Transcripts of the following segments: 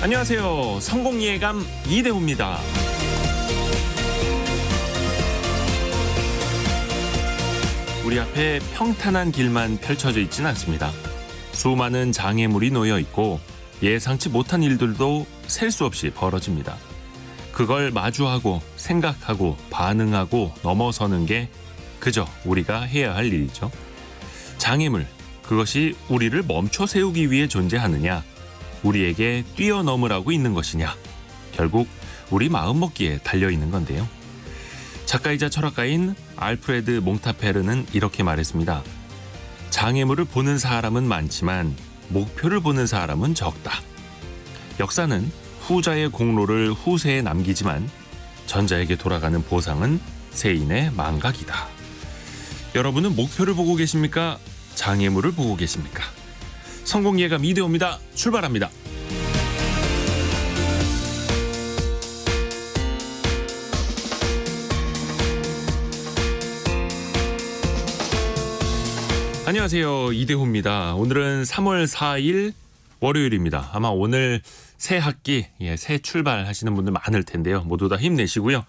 안녕하세요. 성공예감 이대호입니다. 우리 앞에 평탄한 길만 펼쳐져 있지는 않습니다. 수많은 장애물이 놓여 있고 예상치 못한 일들도 셀 수 없이 벌어집니다. 그걸 마주하고 생각하고 반응하고 넘어서는 게 그저 우리가 해야 할 일이죠. 장애물, 그것이 우리를 멈춰 세우기 위해 존재하느냐, 우리에게 뛰어넘으라고 있는 것이냐, 결국 우리 마음먹기에 달려있는 건데요. 작가이자 철학가인 알프레드 몽타페르는 이렇게 말했습니다. 장애물을 보는 사람은 많지만 목표를 보는 사람은 적다. 역사는 후자의 공로를 후세에 남기지만 전자에게 돌아가는 보상은 세인의 망각이다. 여러분은 목표를 보고 계십니까? 장애물을 보고 계십니까? 성공예감 이대호입니다. 출발합니다. 안녕하세요. 이대호입니다. 오늘은 3월 4일 월요일입니다. 아마 오늘 새 학기, 새 출발하시는 분들 많을 텐데요. 모두 다 힘내시고요.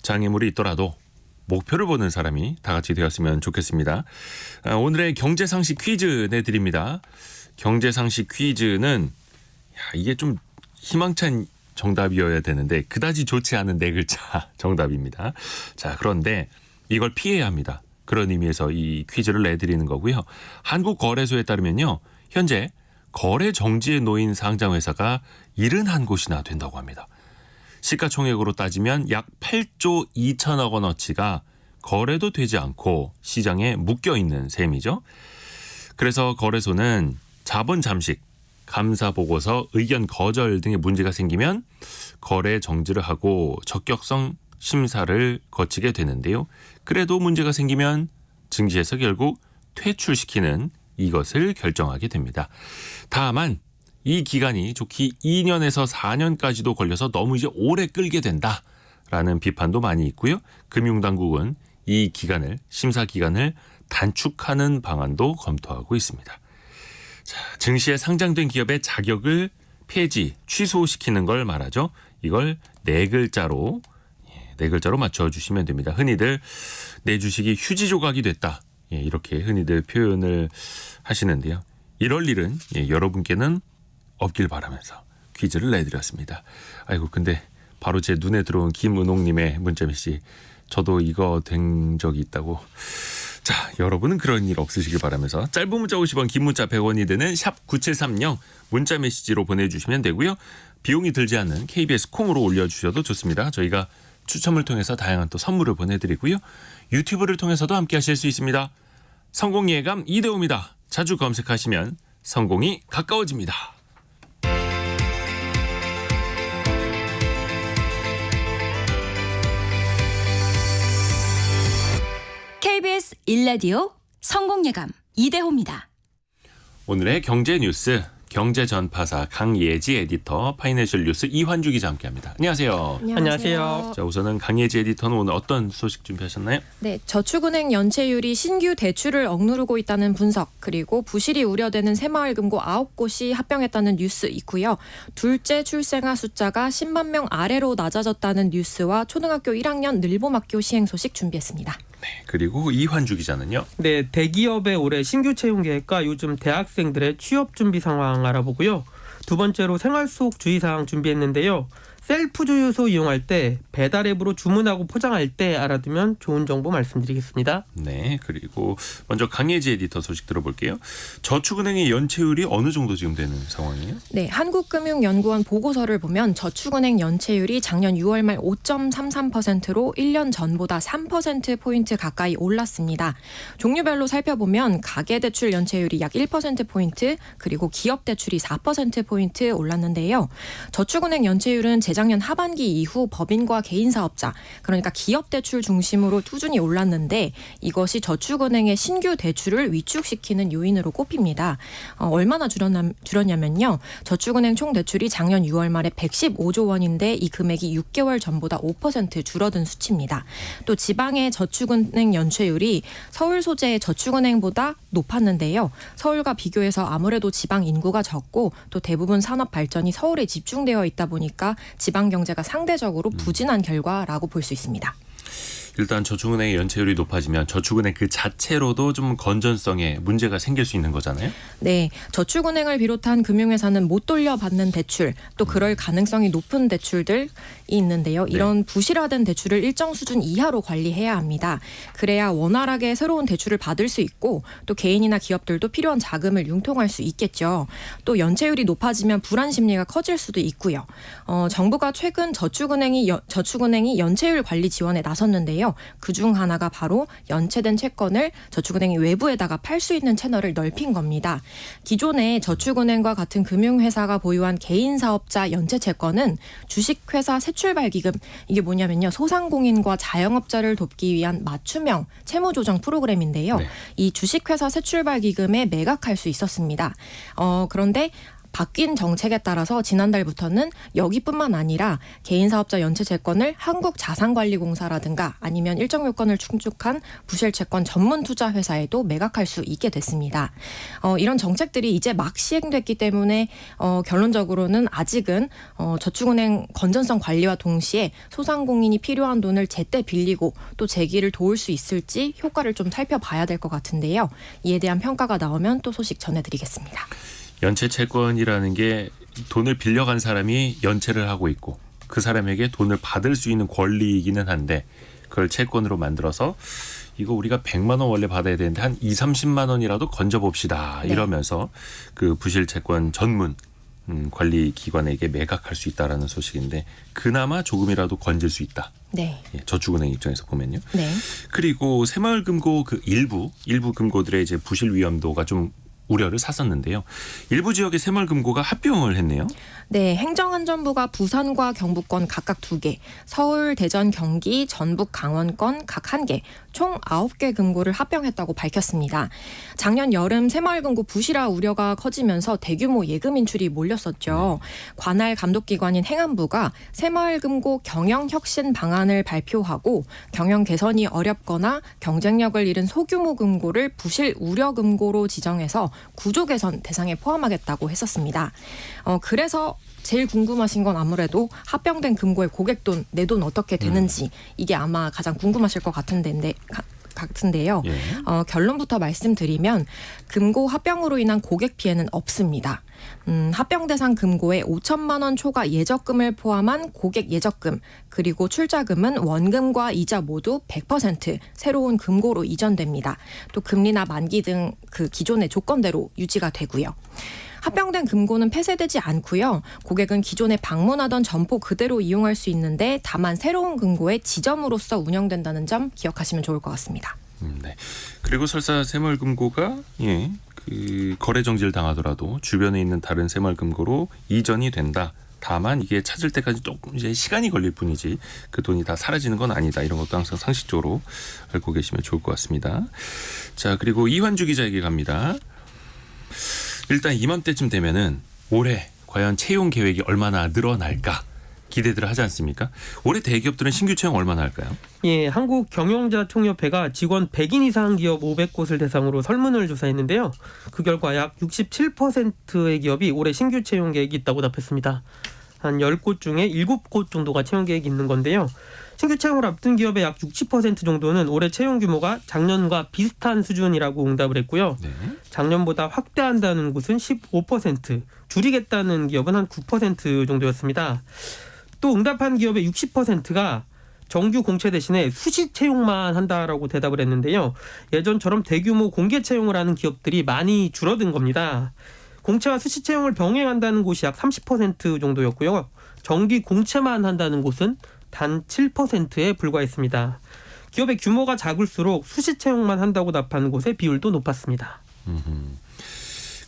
장애물이 있더라도 목표를 보는 사람이 다 같이 되었으면 좋겠습니다. 오늘의 경제상식 퀴즈 내드립니다. 경제상식 퀴즈는 이게 좀 희망찬 정답이어야 되는데 그다지 좋지 않은 네 글자 정답입니다. 자, 그런데 이걸 피해야 합니다. 그런 의미에서 이 퀴즈를 내드리는 거고요. 한국거래소에 따르면요, 현재 거래 정지에 놓인 상장회사가 71곳이나 된다고 합니다. 시가총액으로 따지면 약 8조 2천억 원어치가 거래도 되지 않고 시장에 묶여있는 셈이죠. 그래서 거래소는 자본 잠식, 감사 보고서, 의견 거절 등의 문제가 생기면 거래 정지를 하고 적격성 심사를 거치게 되는데요. 그래도 문제가 생기면 증시에서 결국 퇴출시키는 이것을 결정하게 됩니다. 다만 이 기간이 좋기 2년에서 4년까지도 걸려서 너무 이제 오래 끌게 된다라는 비판도 많이 있고요. 금융당국은 이 기간을, 심사 기간을 단축하는 방안도 검토하고 있습니다. 자, 증시에 상장된 기업의 자격을 폐지, 취소시키는 걸 말하죠. 이걸 네 글자로 맞춰주시면 됩니다. 흔히들 내 주식이 휴지 조각이 됐다, 이렇게 흔히들 표현을 하시는데요. 이럴 일은 여러분께는 없길 바라면서 퀴즈를 내드렸습니다. 아이고, 근데 바로 제 눈에 들어온 김은옥님의 문자메시지, 저도 이거 된 적이 있다고. 자, 여러분은 그런 일 없으시길 바라면서 짧은 문자 50원, 긴 문자 100원이 되는 샵 9730 문자 메시지로 보내주시면 되고요. 비용이 들지 않는 KBS 콩으로 올려주셔도 좋습니다. 저희가 추첨을 통해서 다양한 또 선물을 보내드리고요. 유튜브를 통해서도 함께 하실 수 있습니다. 성공예감 이대호입니다. 자주 검색하시면 성공이 가까워집니다. KBS 1라디오 성공예감 이대호입니다. 오늘의 경제 뉴스, 경제전파사 강예지 에디터, 파이낸셜 뉴스 이환주 기자 함께합니다. 안녕하세요. 안녕하세요. 자, 우선은 강예지 에디터는 오늘 어떤 소식 준비하셨나요? 네, 저축은행 연체율이 신규 대출을 억누르고 있다는 분석, 그리고 부실이 우려되는 새마을금고 9곳이 합병했다는 뉴스 있고요. 둘째 출생아 숫자가 10만 명 아래로 낮아졌다는 뉴스와 초등학교 1학년 늘봄학교 시행 소식 준비했습니다. 네, 그리고 이환주 기자는요? 네, 대기업의 올해 신규 채용 계획과 요즘 대학생들의 취업 준비 상황 알아보고요. 두 번째로 생활 속 주의사항 준비했는데요. 셀프 주유소 이용할 때, 배달 앱으로 주문하고 포장할 때 알아두면 좋은 정보 말씀드리겠습니다. 네, 그리고 먼저 강예지 에디터 소식 들어볼게요. 저축은행의 연체율이 어느 정도 지금 되는 상황이에요? 네, 한국금융연구원 보고서를 보면 저축은행 연체율이 작년 6월 말 5.33%로 1년 전보다 3%포인트 가까이 올랐습니다. 종류별로 살펴보면 가계대출 연체율이 약 1%포인트, 그리고 기업대출이 4%포인트 올랐는데요. 저축은행 연체율은 재작년 하반기 이후 법인과 개인 사업자, 그러니까 기업 대출 중심으로 꾸준히 올랐는데 이것이 저축은행의 신규 대출을 위축시키는 요인으로 꼽힙니다. 얼마나 줄었냐면요. 저축은행 총 대출이 작년 6월 말에 115조 원인데 이 금액이 6개월 전보다 5% 줄어든 수치입니다. 또 지방의 저축은행 연체율이 서울 소재의 저축은행보다 높았는데요. 서울과 비교해서 아무래도 지방 인구가 적고 또 대부분 산업 발전이 서울에 집중되어 있다 보니까 지방 경제가 상대적으로 부진한 결과라고 볼 수 있습니다. 일단 저축은행의 연체율이 높아지면 저축은행 그 자체로도 좀 건전성에 문제가 생길 수 있는 거잖아요. 네, 저축은행을 비롯한 금융회사는 못 돌려받는 대출, 또 그럴 가능성이 높은 대출들이 있는데요. 이런 부실화된 대출을 일정 수준 이하로 관리해야 합니다. 그래야 원활하게 새로운 대출을 받을 수 있고 또 개인이나 기업들도 필요한 자금을 융통할 수 있겠죠. 또 연체율이 높아지면 불안 심리가 커질 수도 있고요. 정부가 최근 저축은행이 연체율 관리 지원에 나섰는데요. 그중 하나가 바로 연체된 채권을 저축은행이 외부에다가 팔 수 있는 채널을 넓힌 겁니다. 기존에 저축은행과 같은 금융회사가 보유한 개인 사업자 연체 채권은 주식회사 새출발기금, 이게 뭐냐면요. 소상공인과 자영업자를 돕기 위한 맞춤형 채무조정 프로그램인데요. 네. 이 주식회사 새출발기금에 매각할 수 있었습니다. 그런데 바뀐 정책에 따라서 지난달부터는 여기뿐만 아니라 개인 사업자 연체 채권을 한국자산관리공사라든가 아니면 일정 요건을 충족한 부실채권 전문 투자 회사에도 매각할 수 있게 됐습니다. 이런 정책들이 이제 막 시행됐기 때문에 결론적으로는 아직은 저축은행 건전성 관리와 동시에 소상공인이 필요한 돈을 제때 빌리고 또 재기를 도울 수 있을지 효과를 좀 살펴봐야 될 것 같은데요. 이에 대한 평가가 나오면 또 소식 전해드리겠습니다. 연체 채권이라는 게 돈을 빌려간 사람이 연체를 하고 있고 그 사람에게 돈을 받을 수 있는 권리이기는 한데 그걸 채권으로 만들어서 이거 우리가 100만 원 원래 받아야 되는데 한 2, 30만 원이라도 건져봅시다. 이러면서 그 부실 채권 전문 관리 기관에게 매각할 수 있다라는 소식인데 그나마 조금이라도 건질 수 있다. 네. 저축은행 입장에서 보면요. 네. 그리고 새마을금고 그 일부 금고들의 이제 부실 위험도가 좀 우려를 샀었는데요. 일부 지역의 새마을금고가 합병을 했네요. 네, 행정안전부가 부산과 경북권 각각 2개, 서울, 대전, 경기, 전북, 강원권 각 1개, 총 9개 금고를 합병했다고 밝혔습니다. 작년 여름 새마을금고 부실화 우려가 커지면서 대규모 예금 인출이 몰렸었죠. 관할 감독기관인 행안부가 새마을금고 경영혁신 방안을 발표하고 경영 개선이 어렵거나 경쟁력을 잃은 소규모 금고를 부실 우려 금고로 지정해서 구조 개선 대상에 포함하겠다고 했었습니다. 그래서 제일 궁금하신 건 아무래도 합병된 금고의 고객돈, 내 돈 어떻게 되는지 이게 아마 가장 궁금하실 것 같은데요. 예. 결론부터 말씀드리면 금고 합병으로 인한 고객 피해는 없습니다. 합병 대상 금고에 5천만 원 초과 예적금을 포함한 고객 예적금 그리고 출자금은 원금과 이자 모두 100% 새로운 금고로 이전됩니다. 또 금리나 만기 등 그 기존의 조건대로 유지가 되고요. 합병된 금고는 폐쇄되지 않고요. 고객은 기존에 방문하던 점포 그대로 이용할 수 있는데 다만 새로운 금고의 지점으로서 운영된다는 점 기억하시면 좋을 것 같습니다. 네. 그리고 설사 새마을금고가 그 거래 정지를 당하더라도 주변에 있는 다른 새마을금고로 이전이 된다. 다만 이게 찾을 때까지 조금 이제 시간이 걸릴 뿐이지 그 돈이 다 사라지는 건 아니다. 이런 것도 항상 상식적으로 알고 계시면 좋을 것 같습니다. 자, 그리고 이환주 기자에게 갑니다. 일단 이맘때쯤 되면은 올해 과연 채용 계획이 얼마나 늘어날까 기대들 하지 않습니까? 올해 대기업들은 신규 채용 얼마나 할까요? 예, 한국경영자총협회가 직원 100인 이상 기업 500곳을 대상으로 설문을 조사했는데요. 그 결과 약 67%의 기업이 올해 신규 채용 계획이 있다고 답했습니다. 한 10곳 중에 7곳 정도가 채용 계획이 있는 건데요. 신규 채용을 앞둔 기업의 약 60% 정도는 올해 채용 규모가 작년과 비슷한 수준이라고 응답을 했고요. 네. 작년보다 확대한다는 곳은 15%, 줄이겠다는 기업은 한 9% 정도였습니다. 또 응답한 기업의 60%가 정규 공채 대신에 수시 채용만 한다라고 대답을 했는데요. 예전처럼 대규모 공개 채용을 하는 기업들이 많이 줄어든 겁니다. 공채와 수시 채용을 병행한다는 곳이 약 30% 정도였고요. 정기 공채만 한다는 곳은 단 7%에 불과했습니다. 기업의 규모가 작을수록 수시 채용만 한다고 답하는 곳의 비율도 높았습니다.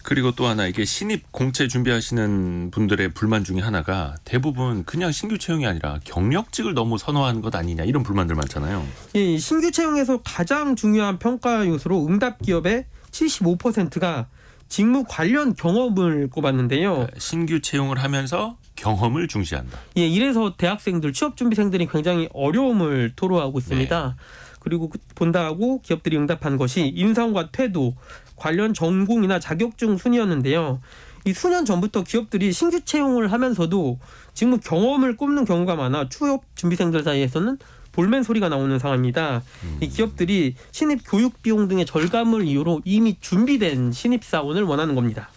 그리고 또 하나 이게 신입 공채 준비하시는 분들의 불만 중에 하나가 대부분 그냥 신규 채용이 아니라 경력직을 너무 선호하는 것 아니냐 이런 불만들 많잖아요. 이 신규 채용에서 가장 중요한 평가 요소로 응답 기업의 75%가 직무 관련 경험을 꼽았는데요. 신규 채용을 하면서 경험을 중시한다. 예, 이래서 대학생들, 취업준비생들이 굉장히 어려움을 토로하고 있습니다. 그리고 본다고 기업들이 응답한 것이 인성과 태도, 관련 전공이나 자격증 순이었는데요. 이 수년 전부터 기업들이 신규 채용을 하면서도 직무 경험을 꼽는 경우가 많아 취업준비생들 사이에서는 볼멘 소리가 나오는 상황입니다. 이 기업들이 신입 교육 비용 등의 절감을 이유로 이미 준비된 신입사원을 원하는 겁니다.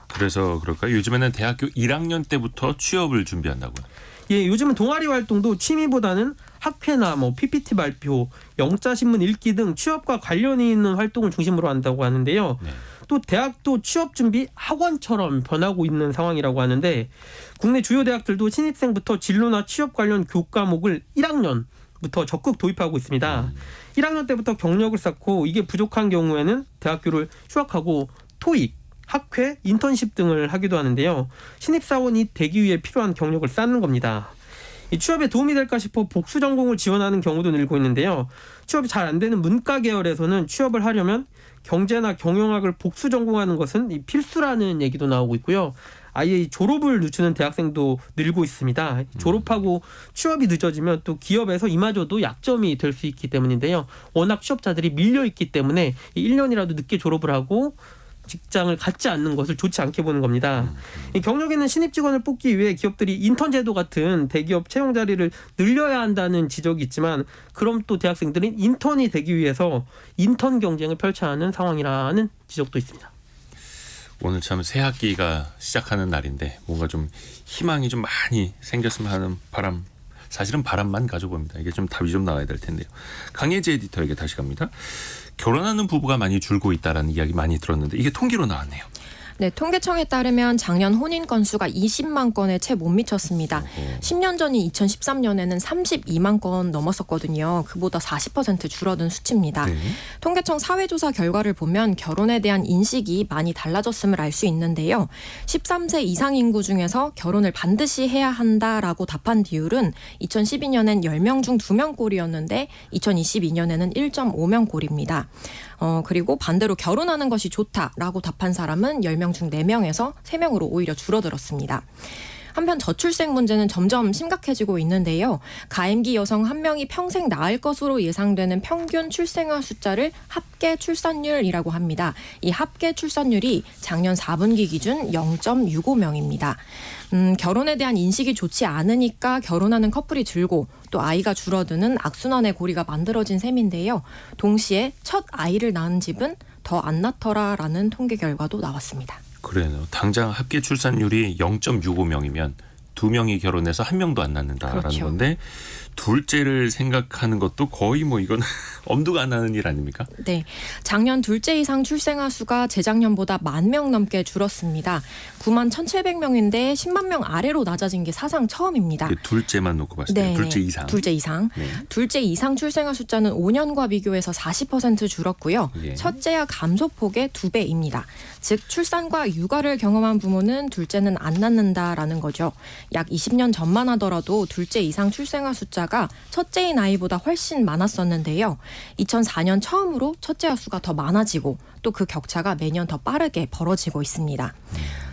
그래서 그럴까요? 요즘에는 대학교 1학년 때부터 취업을 준비한다고요. 예, 요즘은 동아리 활동도 취미보다는 학회나 PPT 발표, 영자신문 읽기 등 취업과 관련이 있는 활동을 중심으로 한다고 하는데요. 네. 또 대학도 취업 준비 학원처럼 변하고 있는 상황이라고 하는데 국내 주요 대학들도 신입생부터 진로나 취업 관련 교과목을 1학년부터 적극 도입하고 있습니다. 1학년 때부터 경력을 쌓고 이게 부족한 경우에는 대학교를 휴학하고 토익, 학회, 인턴십 등을 하기도 하는데요. 신입사원이 되기 위해 필요한 경력을 쌓는 겁니다. 이 취업에 도움이 될까 싶어 복수 전공을 지원하는 경우도 늘고 있는데요. 취업이 잘 안 되는 문과 계열에서는 취업을 하려면 경제나 경영학을 복수 전공하는 것은 필수라는 얘기도 나오고 있고요. 아예 졸업을 늦추는 대학생도 늘고 있습니다. 졸업하고 취업이 늦어지면 또 기업에서 이마저도 약점이 될 수 있기 때문인데요. 워낙 취업자들이 밀려 있기 때문에 1년이라도 늦게 졸업을 하고 직장을 갖지 않는 것을 좋지 않게 보는 겁니다. 이 경력 있는 신입 직원을 뽑기 위해 기업들이 인턴 제도 같은 대기업 채용 자리를 늘려야 한다는 지적이 있지만 그럼 또 대학생들은 인턴이 되기 위해서 인턴 경쟁을 펼쳐야 하는 상황이라는 지적도 있습니다. 오늘 참 새 학기가 시작하는 날인데 뭔가 좀 희망이 좀 많이 생겼으면 하는 바람, 사실은 바람만 가져봅니다. 이게 좀 답이 좀 나와야 될 텐데요. 강혜지 에디터에게 다시 갑니다. 결혼하는 부부가 많이 줄고 있다라는 이야기 많이 들었는데 이게 통계로 나왔네요. 네, 통계청에 따르면 작년 혼인 건수가 20만 건에 채 못 미쳤습니다. 10년 전인 2013년에는 32만 건 넘었었거든요. 그보다 40% 줄어든 수치입니다. 네. 통계청 사회조사 결과를 보면 결혼에 대한 인식이 많이 달라졌음을 알 수 있는데요. 13세 이상 인구 중에서 결혼을 반드시 해야 한다라고 답한 비율은 2012년엔 10명 중 2명 꼴이었는데 2022년에는 1.5명 꼴입니다. 그리고 반대로 결혼하는 것이 좋다라고 답한 사람은 10명 중 4명에서 3명으로 오히려 줄어들었습니다. 한편 저출생 문제는 점점 심각해지고 있는데요. 가임기 여성 1명이 평생 낳을 것으로 예상되는 평균 출생아 숫자를 합계 출산율이라고 합니다. 이 합계 출산율이 작년 4분기 기준 0.65명입니다. 결혼에 대한 인식이 좋지 않으니까 결혼하는 커플이 줄고 또 아이가 줄어드는 악순환의 고리가 만들어진 셈인데요. 동시에 첫 아이를 낳은 집은 더 안 낳더라라는 통계 결과도 나왔습니다. 그래요. 당장 합계 출산율이 0.65명이면 2명이 결혼해서 1명도 안 낳는다라는 그렇죠. 건데 둘째를 생각하는 것도 거의 이건 엄두가 안 나는 일 아닙니까? 네, 작년 둘째 이상 출생아 수가 재작년보다 10,000명 넘게 줄었습니다. 9만 1,700명인데 10만 명 아래로 낮아진 게 사상 처음입니다. 둘째만 놓고 봤을 때 둘째 이상. 둘째 이상. 네. 둘째 이상 출생아 숫자는 5년과 비교해서 40% 줄었고요. 예. 첫째야 감소폭의 2배입니다. 즉 출산과 육아를 경험한 부모는 둘째는 안 낳는다라는 거죠. 약 20년 전만 하더라도 둘째 이상 출생아 숫자가 첫째인 아이보다 훨씬 많았었는데요. 2004년 처음으로 첫째아 수가 더 많아지고 또 그 격차가 매년 더 빠르게 벌어지고 있습니다.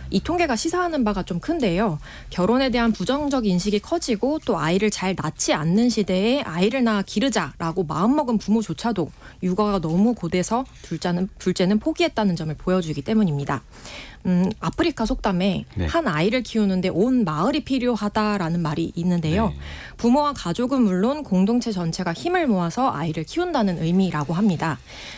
이 통계가 시사하는 바가 좀 큰데요. 결혼에 대한 부정적 인식이 커지고 또 아이를 잘 낳지 않는 시대에 아이를 낳아 기르자라고 마음먹은 부모조차도 육아가 너무 고돼서 둘째는 포기했다는 점을 보여주기 때문입니다. 아프리카 속담에 네. 한 아이를 키우는데 온 마을이 필요하다라는 말이 있는데요. 네. 부모와 가족은 물론 공동체 전체가 힘을 모아서 아이를 키운다는 의미라고 합니다.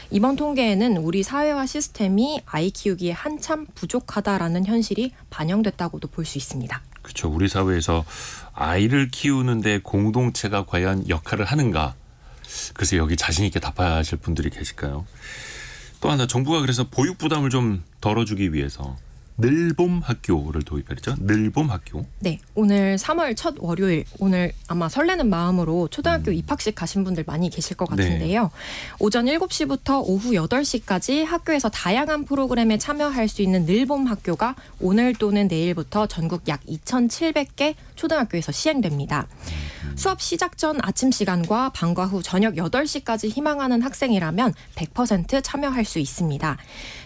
이번 통계에는 우리 사회와 시스템이 아이 키우기에 한참 부족하다라는 현실이 반영됐다고도 볼 수 있습니다. 그렇죠. 우리 사회에서 아이를 키우는데 공동체가 과연 역할을 하는가? 글쎄 여기 자신 있게 답하실 분들이 계실까요? 또 하나 정부가 그래서 보육 부담을 좀 덜어주기 위해서 늘봄 학교를 도입했죠. 늘봄 학교. 네, 오늘 3월 첫 월요일, 오늘 아마 설레는 마음으로 초등학교 입학식 가신 분들 많이 계실 것 같은데요. 오전 7시부터 오후 8시까지 학교에서 다양한 프로그램에 참여할 수 있는 늘봄 학교가 오늘 또는 내일부터 전국 약 2,700개 초등학교에서 시행됩니다. 수업 시작 전 아침 시간과 방과 후 저녁 8시까지 희망하는 학생이라면 100% 참여할 수 있습니다.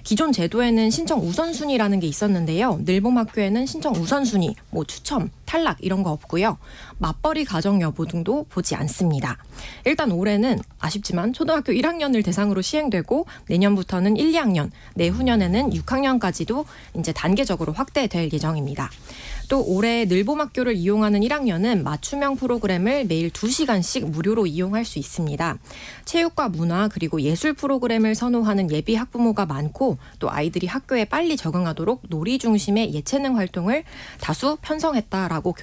기존 제도에는 신청 우선순위라는 게 있었는데요. 늘봄 학교에는 신청 우선순위, 추첨, 탈락 이런 거 없고요. 맞벌이 가정 여부 등도 보지 않습니다. 일단 올해는 아쉽지만 초등학교 1학년을 대상으로 시행되고 내년부터는 1, 2학년, 내후년에는 6학년까지도 이제 단계적으로 확대될 예정입니다. 또 올해 늘봄 학교를 이용하는 1학년은 맞춤형 프로그램을 매일 2시간씩 무료로 이용할 수 있습니다. 체육과 문화 그리고 예술 프로그램을 선호하는 예비 학부모가 많고 또 아이들이 학교에 빨리 적응하도록 놀이 중심의 예체능 활동을 다수 편성했다라고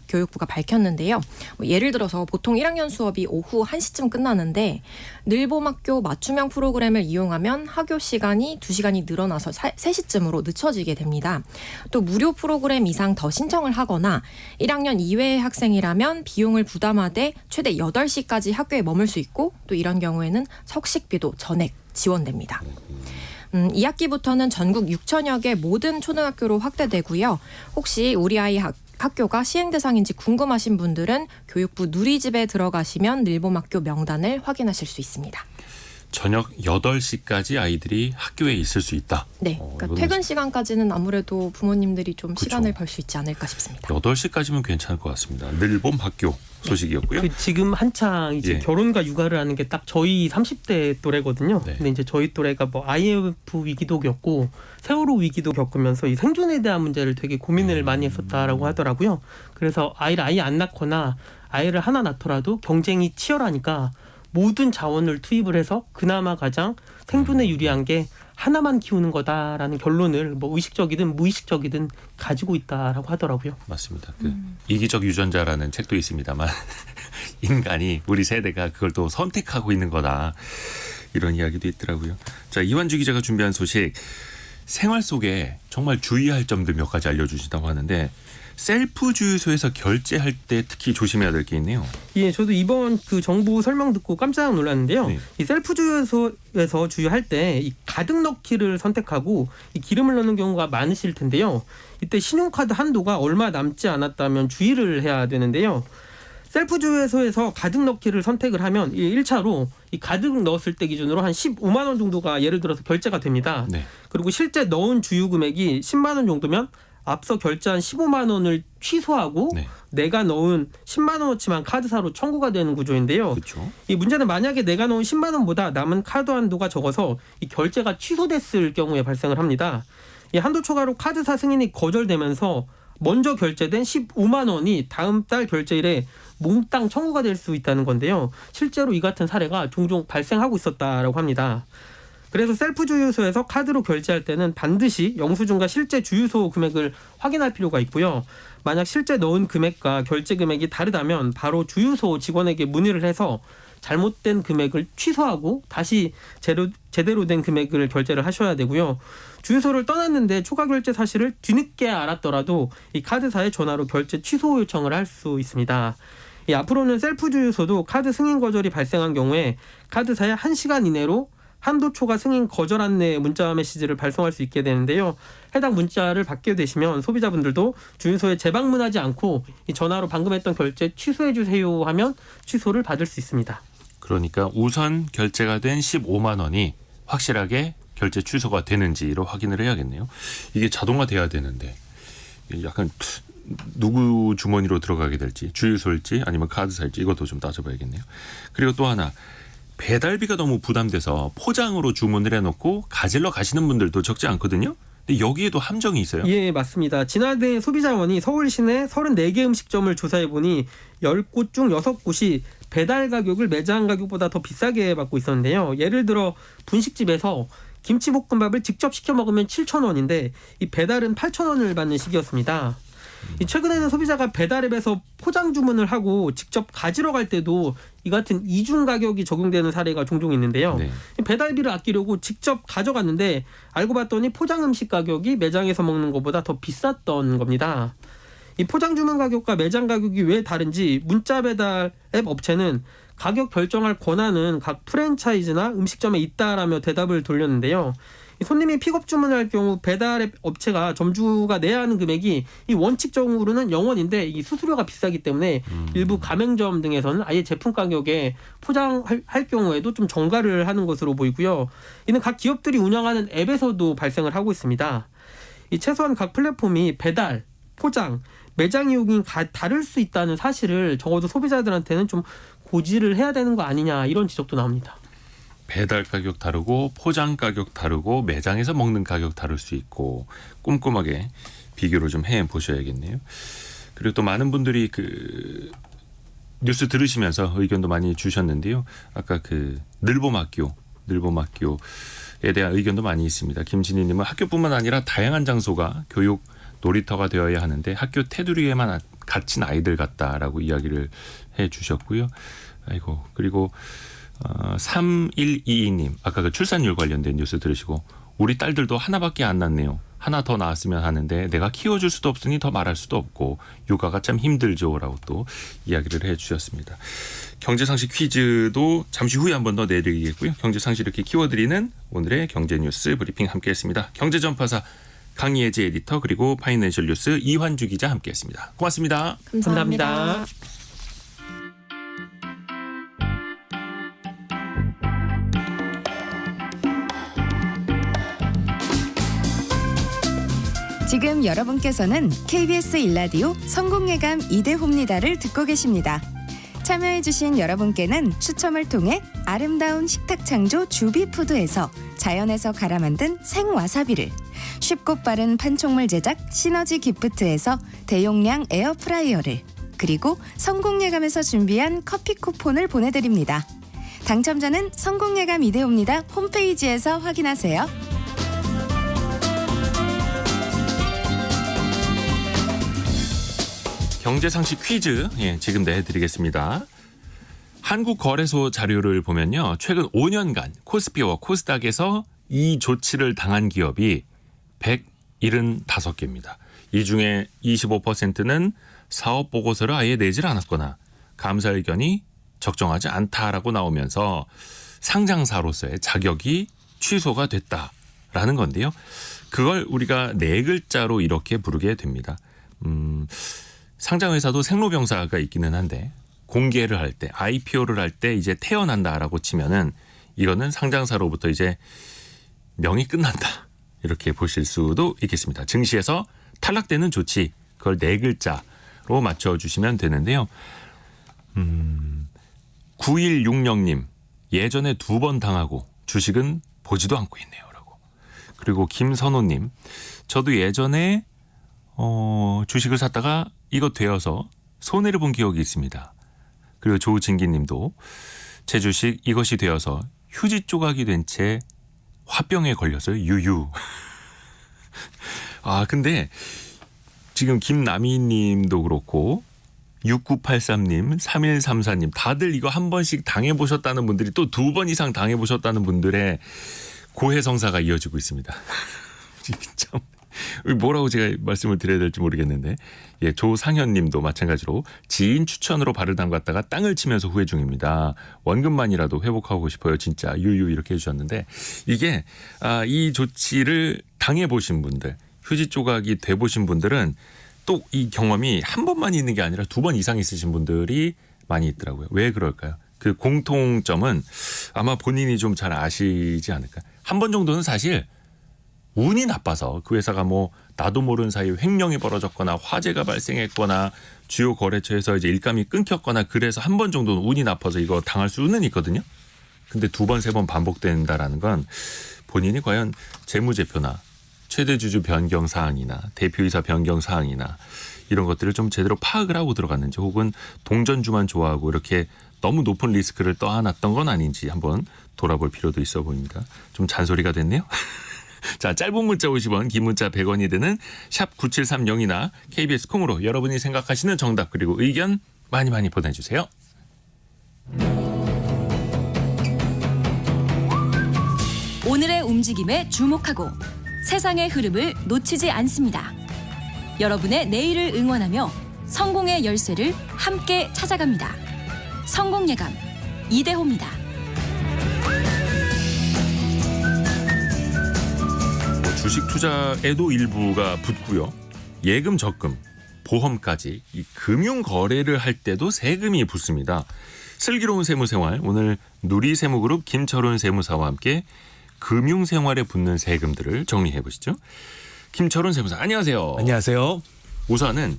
교육부가 밝혔는데요. 예를 들어서 보통 1학년 수업이 오후 1시쯤 끝나는데 늘봄 학교 맞춤형 프로그램을 이용하면 학교 시간이 2시간이 늘어나서 3시쯤으로 늦춰지게 됩니다. 또 무료 프로그램 이상 더 신청을 하거나 1학년 이외의 학생이라면 비용을 부담하되 최대 8시까지 학교에 머물 수 있고 또 이런 경우에는 석식비도 전액 지원됩니다. 2학기부터는 전국 6천여 개 모든 초등학교로 확대되고요. 혹시 우리 아이 학교가 시행 대상인지 궁금하신 분들은 교육부 누리집에 들어가시면 늘봄 학교 명단을 확인하실 수 있습니다. 저녁 8시까지 아이들이 학교에 있을 수 있다. 네, 그러니까 퇴근 시간까지는 아무래도 부모님들이 좀 시간을 벌 수 있지 않을까 싶습니다. 8시까지면 괜찮을 것 같습니다. 늘봄 학교 소식이었고요. 지금 한창 이제 결혼과 육아를 하는 게 딱 저희 30대 또래거든요. 네. 근데 이제 저희 또래가 IMF 위기도 겪고 세월호 위기도 겪으면서 이 생존에 대한 문제를 되게 고민을 많이 했었다라고 하더라고요. 그래서 아이를 아예 안 낳거나 아이를 하나 낳더라도 경쟁이 치열하니까 모든 자원을 투입을 해서 그나마 가장 생존에 유리한 게 하나만 키우는 거다라는 결론을 의식적이든 무의식적이든 가지고 있다라고 하더라고요. 맞습니다. 이기적 유전자라는 책도 있습니다만 인간이 우리 세대가 그걸 또 선택하고 있는 거다. 이런 이야기도 있더라고요. 자, 이완주 기자가 준비한 소식. 생활 속에 정말 주의할 점들 몇 가지 알려주신다고 하는데 셀프 주유소에서 결제할 때 특히 조심해야 될 게 있네요. 예, 저도 이번 그 정부 설명 듣고 깜짝 놀랐는데요. 네. 이 셀프 주유소에서 주유할 때 이 가득 넣기를 선택하고 이 기름을 넣는 경우가 많으실 텐데요. 이때 신용카드 한도가 얼마 남지 않았다면 주의를 해야 되는데요. 셀프 주유소에서 가득 넣기를 선택을 하면 1차로 이 가득 넣었을 때 기준으로 한 15만 원 정도가 예를 들어서 결제가 됩니다. 네. 그리고 실제 넣은 주유 금액이 10만 원 정도면 앞서 결제한 15만 원을 취소하고 네. 내가 넣은 10만 원어치만 카드사로 청구가 되는 구조인데요. 그렇죠. 이 문제는 만약에 내가 넣은 10만 원보다 남은 카드 한도가 적어서 이 결제가 취소됐을 경우에 발생을 합니다. 이 한도 초과로 카드사 승인이 거절되면서 먼저 결제된 15만 원이 다음 달 결제일에 몽땅 청구가 될 수 있다는 건데요. 실제로 이 같은 사례가 종종 발생하고 있었다라고 합니다. 그래서 셀프 주유소에서 카드로 결제할 때는 반드시 영수증과 실제 주유소 금액을 확인할 필요가 있고요. 만약 실제 넣은 금액과 결제 금액이 다르다면 바로 주유소 직원에게 문의를 해서 잘못된 금액을 취소하고 다시 제대로 된 금액을 결제를 하셔야 되고요. 주유소를 떠났는데 초과 결제 사실을 뒤늦게 알았더라도 이 카드사에 전화로 결제 취소 요청을 할 수 있습니다. 앞으로는 셀프 주유소도 카드 승인 거절이 발생한 경우에 카드사에 1시간 이내로 한도 초과 승인 거절 안내 문자 메시지를 발송할 수 있게 되는데요. 해당 문자를 받게 되시면 소비자분들도 주유소에 재방문하지 않고 이 전화로 방금 했던 결제 취소해 주세요 하면 취소를 받을 수 있습니다. 그러니까 우선 결제가 된 15만 원이 확실하게 결제 취소가 되는지로 확인을 해야겠네요. 이게 자동화돼야 되는데 약간 누구 주머니로 들어가게 될지 주유소일지 아니면 카드사일지 이것도 좀 따져봐야겠네요. 그리고 또 하나 배달비가 너무 부담돼서 포장으로 주문을 해놓고 가질러 가시는 분들도 적지 않거든요. 근데 여기에도 함정이 있어요. 예, 맞습니다. 지난해 소비자원이 서울 시내 34개 음식점을 조사해보니 10곳 중 6곳이 배달 가격을 매장 가격보다 더 비싸게 받고 있었는데요. 예를 들어 분식집에서 김치볶음밥을 직접 시켜 먹으면 7,000원인데 이 배달은 8,000원을 받는 시기였습니다. 이 최근에는 소비자가 배달앱에서 포장 주문을 하고 직접 가지러 갈 때도 이 같은 이중 가격이 적용되는 사례가 종종 있는데요. 네. 배달비를 아끼려고 직접 가져갔는데 알고 봤더니 포장 음식 가격이 매장에서 먹는 것보다 더 비쌌던 겁니다. 이 포장 주문 가격과 매장 가격이 왜 다른지 문자 배달 앱 업체는 가격 결정할 권한은 각 프랜차이즈나 음식점에 있다라며 대답을 돌렸는데요. 이 손님이 픽업 주문을 할 경우 배달앱 업체가 점주가 내야 하는 금액이 이 원칙적으로는 0원인데 이 수수료가 비싸기 때문에 일부 가맹점 등에서는 아예 제품 가격에 포장할 경우에도 좀 정가를 하는 것으로 보이고요. 이는 각 기업들이 운영하는 앱에서도 발생을 하고 있습니다. 이 최소한 각 플랫폼이 배달, 포장, 매장 이용이 다를 수 있다는 사실을 적어도 소비자들한테는 좀 고지를 해야 되는 거 아니냐 이런 지적도 나옵니다. 배달 가격 다르고 포장 가격 다르고 매장에서 먹는 가격 다를 수 있고 꼼꼼하게 비교를 좀 해 보셔야겠네요. 그리고 또 많은 분들이 그 뉴스 들으시면서 의견도 많이 주셨는데요. 아까 그 늘봄학교에 대한 의견도 많이 있습니다. 김진희님은 학교뿐만 아니라 다양한 장소가 교육 놀이터가 되어야 하는데 학교 테두리에만 갇힌 아이들 같다라고 이야기를 해 주셨고요. 아이고 그리고 3122님 아까 그 출산율 관련된 뉴스 들으시고 우리 딸들도 하나밖에 안 낳네요. 하나 더 낳았으면 하는데 내가 키워줄 수도 없으니 더 말할 수도 없고 육아가 참 힘들죠라고 또 이야기를 해주셨습니다. 경제상식 퀴즈도 잠시 후에 한 번 더 내드리겠고요. 경제상식 이렇게 키워드리는 오늘의 경제뉴스 브리핑 함께했습니다. 경제전파사 강예지 에디터 그리고 파이낸셜 뉴스 이환주 기자 함께했습니다. 고맙습니다. 감사합니다. 지금 여러분께서는 KBS 일라디오 성공예감 이대호입니다를 듣고 계십니다. 참여해주신 여러분께는 추첨을 통해 아름다운 식탁창조 주비푸드에서 자연에서 갈아 만든 생와사비를, 쉽고 빠른 판촉물 제작 시너지 기프트에서 대용량 에어프라이어를, 그리고 성공예감에서 준비한 커피 쿠폰을 보내드립니다. 당첨자는 성공예감 이대호입니다 홈페이지에서 확인하세요. 경제상식 퀴즈 지금 내드리겠습니다. 한국거래소 자료를 보면요. 최근 5년간 코스피와 코스닥에서 이 조치를 당한 기업이 175개입니다. 이 중에 25%는 사업 보고서를 아예 내질 않았거나 감사 의견이 적정하지 않다라고 나오면서 상장사로서의 자격이 취소가 됐다라는 건데요. 그걸 우리가 네 글자로 이렇게 부르게 됩니다. 상장회사도 생로병사가 있기는 한데 공개를 할 때 IPO를 할 때 이제 태어난다라고 치면은 이거는 상장사로부터 이제 명이 끝난다 이렇게 보실 수도 있겠습니다. 증시에서 탈락되는 조치 그걸 네 글자로 맞춰주시면 되는데요. 9160님 예전에 2번 당하고 주식은 보지도 않고 있네요 라고. 그리고 김선호님 저도 예전에 주식을 샀다가 이거 되어서 손해를 본 기억이 있습니다. 그리고 조진기님도 제 주식 이것이 되어서 휴지 조각이 된 채 화병에 걸렸어요. 유유. 아 근데 지금 김남희님도 그렇고 6983님, 3134님 다들 이거 한 번씩 당해보셨다는 분들이 또 2번 이상 당해보셨다는 분들의 고해성사가 이어지고 있습니다. 참. 뭐라고 제가 말씀을 드려야 될지 모르겠는데 조상현 님도 마찬가지로 지인 추천으로 발을 담갔다가 땅을 치면서 후회 중입니다. 원금만이라도 회복하고 싶어요. 진짜 유유 이렇게 해주셨는데 이게 이 조치를 당해보신 분들 휴지 조각이 돼보신 분들은 또 이 경험이 한 번만 있는 게 아니라 2번 이상 있으신 분들이 많이 있더라고요. 왜 그럴까요? 그 공통점은 아마 본인이 좀 잘 아시지 않을까. 한 번 정도는 사실 운이 나빠서 그 회사가 뭐 나도 모르는 사이에 횡령이 벌어졌거나 화재가 발생했거나 주요 거래처에서 이제 일감이 끊겼거나 그래서 한 번 정도는 운이 나빠서 이거 당할 수는 있거든요. 근데 2번, 3번 반복된다라는 건 본인이 과연 재무제표나 최대 주주 변경 사항이나 대표이사 변경 사항이나 이런 것들을 좀 제대로 파악을 하고 들어갔는지 혹은 동전주만 좋아하고 이렇게 너무 높은 리스크를 떠안았던 건 아닌지 한번 돌아볼 필요도 있어 보입니다. 좀 잔소리가 됐네요. 자, 짧은 문자 50원, 긴 문자 100원이 드는 샵 9730이나 KBS 콩으로 여러분이 생각하시는 정답 그리고 의견 많이 많이 보내주세요. 오늘의 움직임에 주목하고 세상의 흐름을 놓치지 않습니다. 여러분의 내일을 응원하며 성공의 열쇠를 함께 찾아갑니다. 성공예감 이대호입니다. 주식 투자에도 일부가 붙고요. 예금, 적금, 보험까지 이 금융 거래를 할 때도 세금이 붙습니다. 슬기로운 세무생활, 오늘 누리세무그룹 김철훈 세무사와 함께 금융생활에 붙는 세금들을 정리해 보시죠. 김철훈 세무사, 안녕하세요. 안녕하세요. 우선은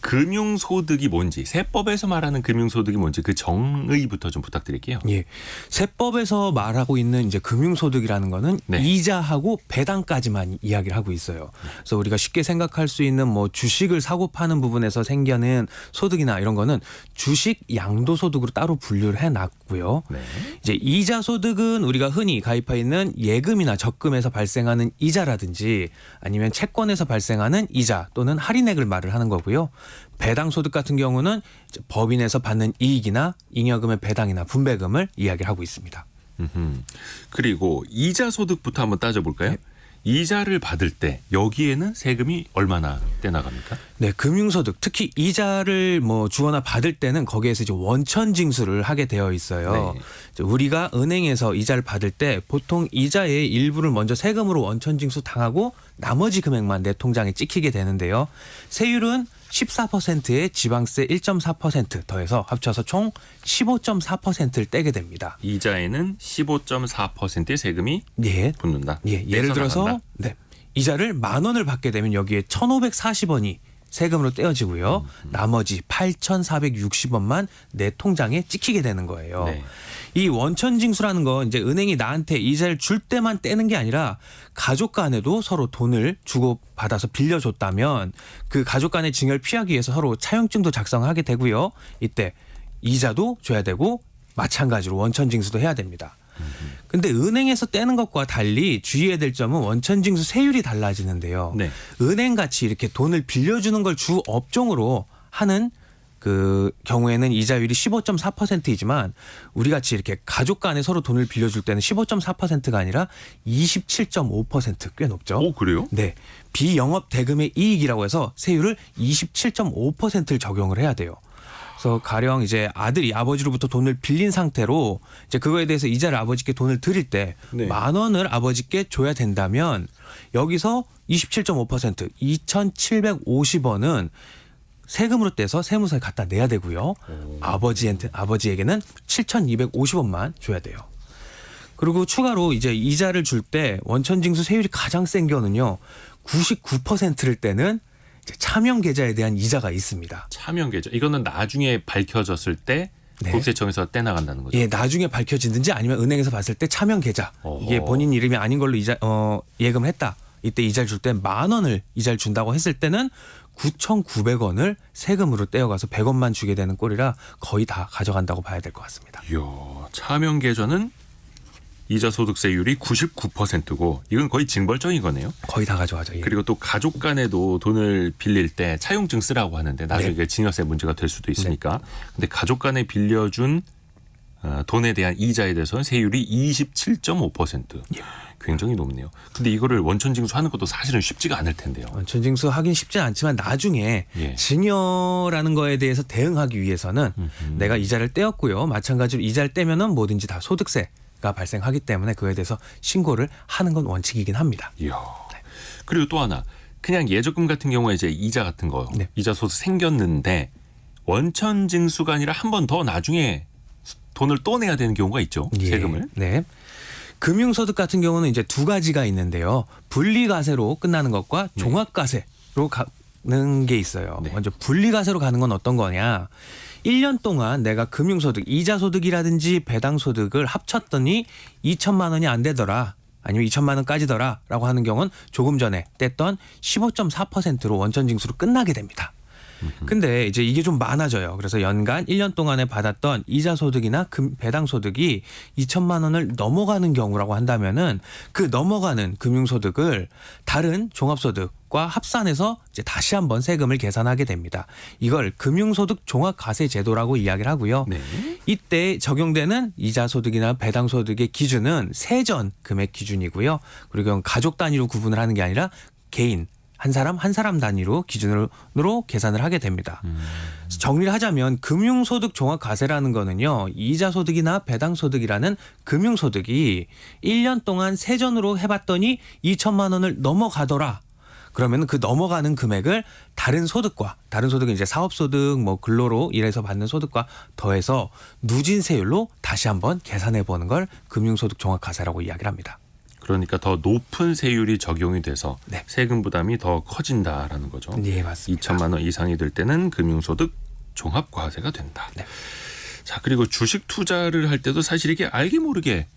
금융소득이 뭔지, 세법에서 말하는 금융소득이 뭔지 그 정의부터 좀 부탁드릴게요. 예. 세법에서 말하고 있는 이제 금융소득이라는 거는 네. 이자하고 배당까지만 이야기를 하고 있어요. 그래서 우리가 쉽게 생각할 수 있는 뭐 주식을 사고 파는 부분에서 생겨는 소득이나 이런 거는 주식 양도소득으로 따로 분류를 해놨고요. 네. 이제 이자 소득은 우리가 흔히 가입해 있는 예금이나 적금에서 발생하는 이자라든지 아니면 채권에서 발생하는 이자 또는 할인액을 말을 하는 거고요. 배당 소득 같은 경우는 이제 법인에서 받는 이익이나 잉여금의 배당이나 분배금을 이야기를 하고 있습니다. 그리고 이자 소득부터 한번 따져볼까요? 네. 이자를 받을 때 여기에는 세금이 얼마나 떼나갑니까? 네, 금융소득 특히 이자를 뭐 주거나 받을 때는 거기에서 이제 원천 징수를 하게 되어 있어요. 네. 이제 우리가 은행에서 이자를 받을 때 보통 이자의 일부를 먼저 세금으로 원천 징수 당하고 나머지 금액만 내 통장에 찍히게 되는데요. 세율은 14%에 지방세 1.4% 더해서 합쳐서 총 15.4%를 떼게 됩니다. 이자에는 15.4%의 세금이 예. 붙는다. 예, 예를 떼서 들어서 나간다. 네, 이자를 10,000원을 받게 되면 여기에 1,540원이 세금으로 떼어지고요. 나머지 8,460원만 내 통장에 찍히게 되는 거예요. 네. 이 원천징수라는 건 이제 은행이 나한테 이자를 줄 때만 떼는 게 아니라 가족 간에도 서로 돈을 주고 받아서 빌려줬다면 그 가족 간의 징여를 피하기 위해서 서로 차용증도 작성하게 되고요. 이때 이자도 줘야 되고 마찬가지로 원천징수도 해야 됩니다. 근데 은행에서 떼는 것과 달리 주의해야 될 점은 원천징수 세율이 달라지는데요. 네. 은행같이 이렇게 돈을 빌려주는 걸 주 업종으로 하는 그 경우에는 이자율이 15.4%이지만 우리 같이 이렇게 가족 간에 서로 돈을 빌려줄 때는 15.4%가 아니라 27.5%꽤 높죠. 오, 그래요? 네. 비영업 대금의 이익이라고 해서 세율을 27.5%를 적용을 해야 돼요. 그래서 가령 이제 아들이 아버지로부터 돈을 빌린 상태로 이제 그거에 대해서 이자를 아버지께 돈을 드릴 때 네. 10,000원을 아버지께 줘야 된다면 여기서 27.5% 2,750원은 세금으로 떼서 세무서에 갖다 내야 되고요. 아버지에게는 7,250원만 줘야 돼요. 그리고 추가로 이제 이자를 줄 때 원천징수 세율이 가장 센 거는요. 99%를 떼는 이제 차명 계좌에 대한 이자가 있습니다. 차명 계좌. 이거는 나중에 밝혀졌을 때 네. 국세청에서 떼나간다는 거죠. 예, 나중에 밝혀지든지 아니면 은행에서 봤을 때 차명 계좌. 이게 본인 이름이 아닌 걸로 예금을 했다. 이때 이자를 줄 때 10,000원을 이자를 준다고 했을 때는 9,900원을 세금으로 떼어가서 100원만 주게 되는 꼴이라 거의 다 가져간다고 봐야 될 것 같습니다. 이야, 차명 계좌는 이자 소득세율이 99%고 이건 거의 징벌적인 거네요. 거의 다 가져가죠. 예. 그리고 또 가족 간에도 돈을 빌릴 때 차용증 쓰라고 하는데 나중에 네. 그게 징여세 문제가 될 수도 있으니까. 근데 가족 간에 빌려준 돈에 대한 이자에 대해서는 세율이 27.5%. 굉장히 높네요. 근데 이거를 원천징수하는 것도 사실은 쉽지가 않을 텐데요. 원천징수 하긴 쉽지 않지만 나중에 예. 증여라는 거에 대해서 대응하기 위해서는 내가 이자를 떼었고요. 마찬가지로 이자를 떼면은 뭐든지 다 소득세가 발생하기 때문에 그에 대해서 신고를 하는 건 원칙이긴 합니다. 이야. 그리고 또 하나. 그냥 예적금 같은 경우에 이제 이자 같은 거, 네. 이자 소득 생겼는데 원천징수가 아니라 한 번 더 나중에 돈을 또 내야 되는 경우가 있죠. 예. 세금을. 네. 금융소득 같은 경우는 이제 두 가지가 있는데요. 분리과세로 끝나는 것과 종합과세로 가는 게 있어요. 네. 먼저 분리과세로 가는 건 어떤 거냐. 1년 동안 내가 금융소득, 이자소득이라든지 배당소득을 합쳤더니 2천만 원이 안 되더라. 아니면 2천만 원까지더라 라고 하는 경우는 조금 전에 뗐던 15.4%로 원천징수로 끝나게 됩니다. 근데 이제 이게 좀 많아져요. 그래서 연간 1년 동안에 받았던 이자 소득이나 배당 소득이 2천만 원을 넘어가는 경우라고 한다면은 그 넘어가는 금융 소득을 다른 종합소득과 합산해서 이제 다시 한번 세금을 계산하게 됩니다. 이걸 금융소득 종합과세 제도라고 이야기를 하고요. 네. 이때 적용되는 이자 소득이나 배당 소득의 기준은 세전 금액 기준이고요. 그리고 이건 가족 단위로 구분을 하는 게 아니라 개인 한 사람 단위로 기준으로 계산을 하게 됩니다. 정리를 하자면 금융소득 종합과세라는 거는요. 이자 소득이나 배당 소득이라는 금융소득이 1년 동안 세전으로 해봤더니 2천만 원을 넘어가더라. 그러면 그 넘어가는 금액을 다른 소득은 이제 사업소득, 뭐 근로로 일해서 받는 소득과 더해서 누진세율로 다시 한번 계산해 보는 걸 금융소득 종합과세라고 이야기를 합니다. 그러니까 더 높은 세율이 적용이 돼서 네. 세금 부담이 더 커진다라는 거죠. 네, 맞습니다. 2천만 원 이상이 될 때는 금융소득 종합과세가 된다. 네. 자, 그리고 주식 투자를 할 때도 사실 이게 알게 모르게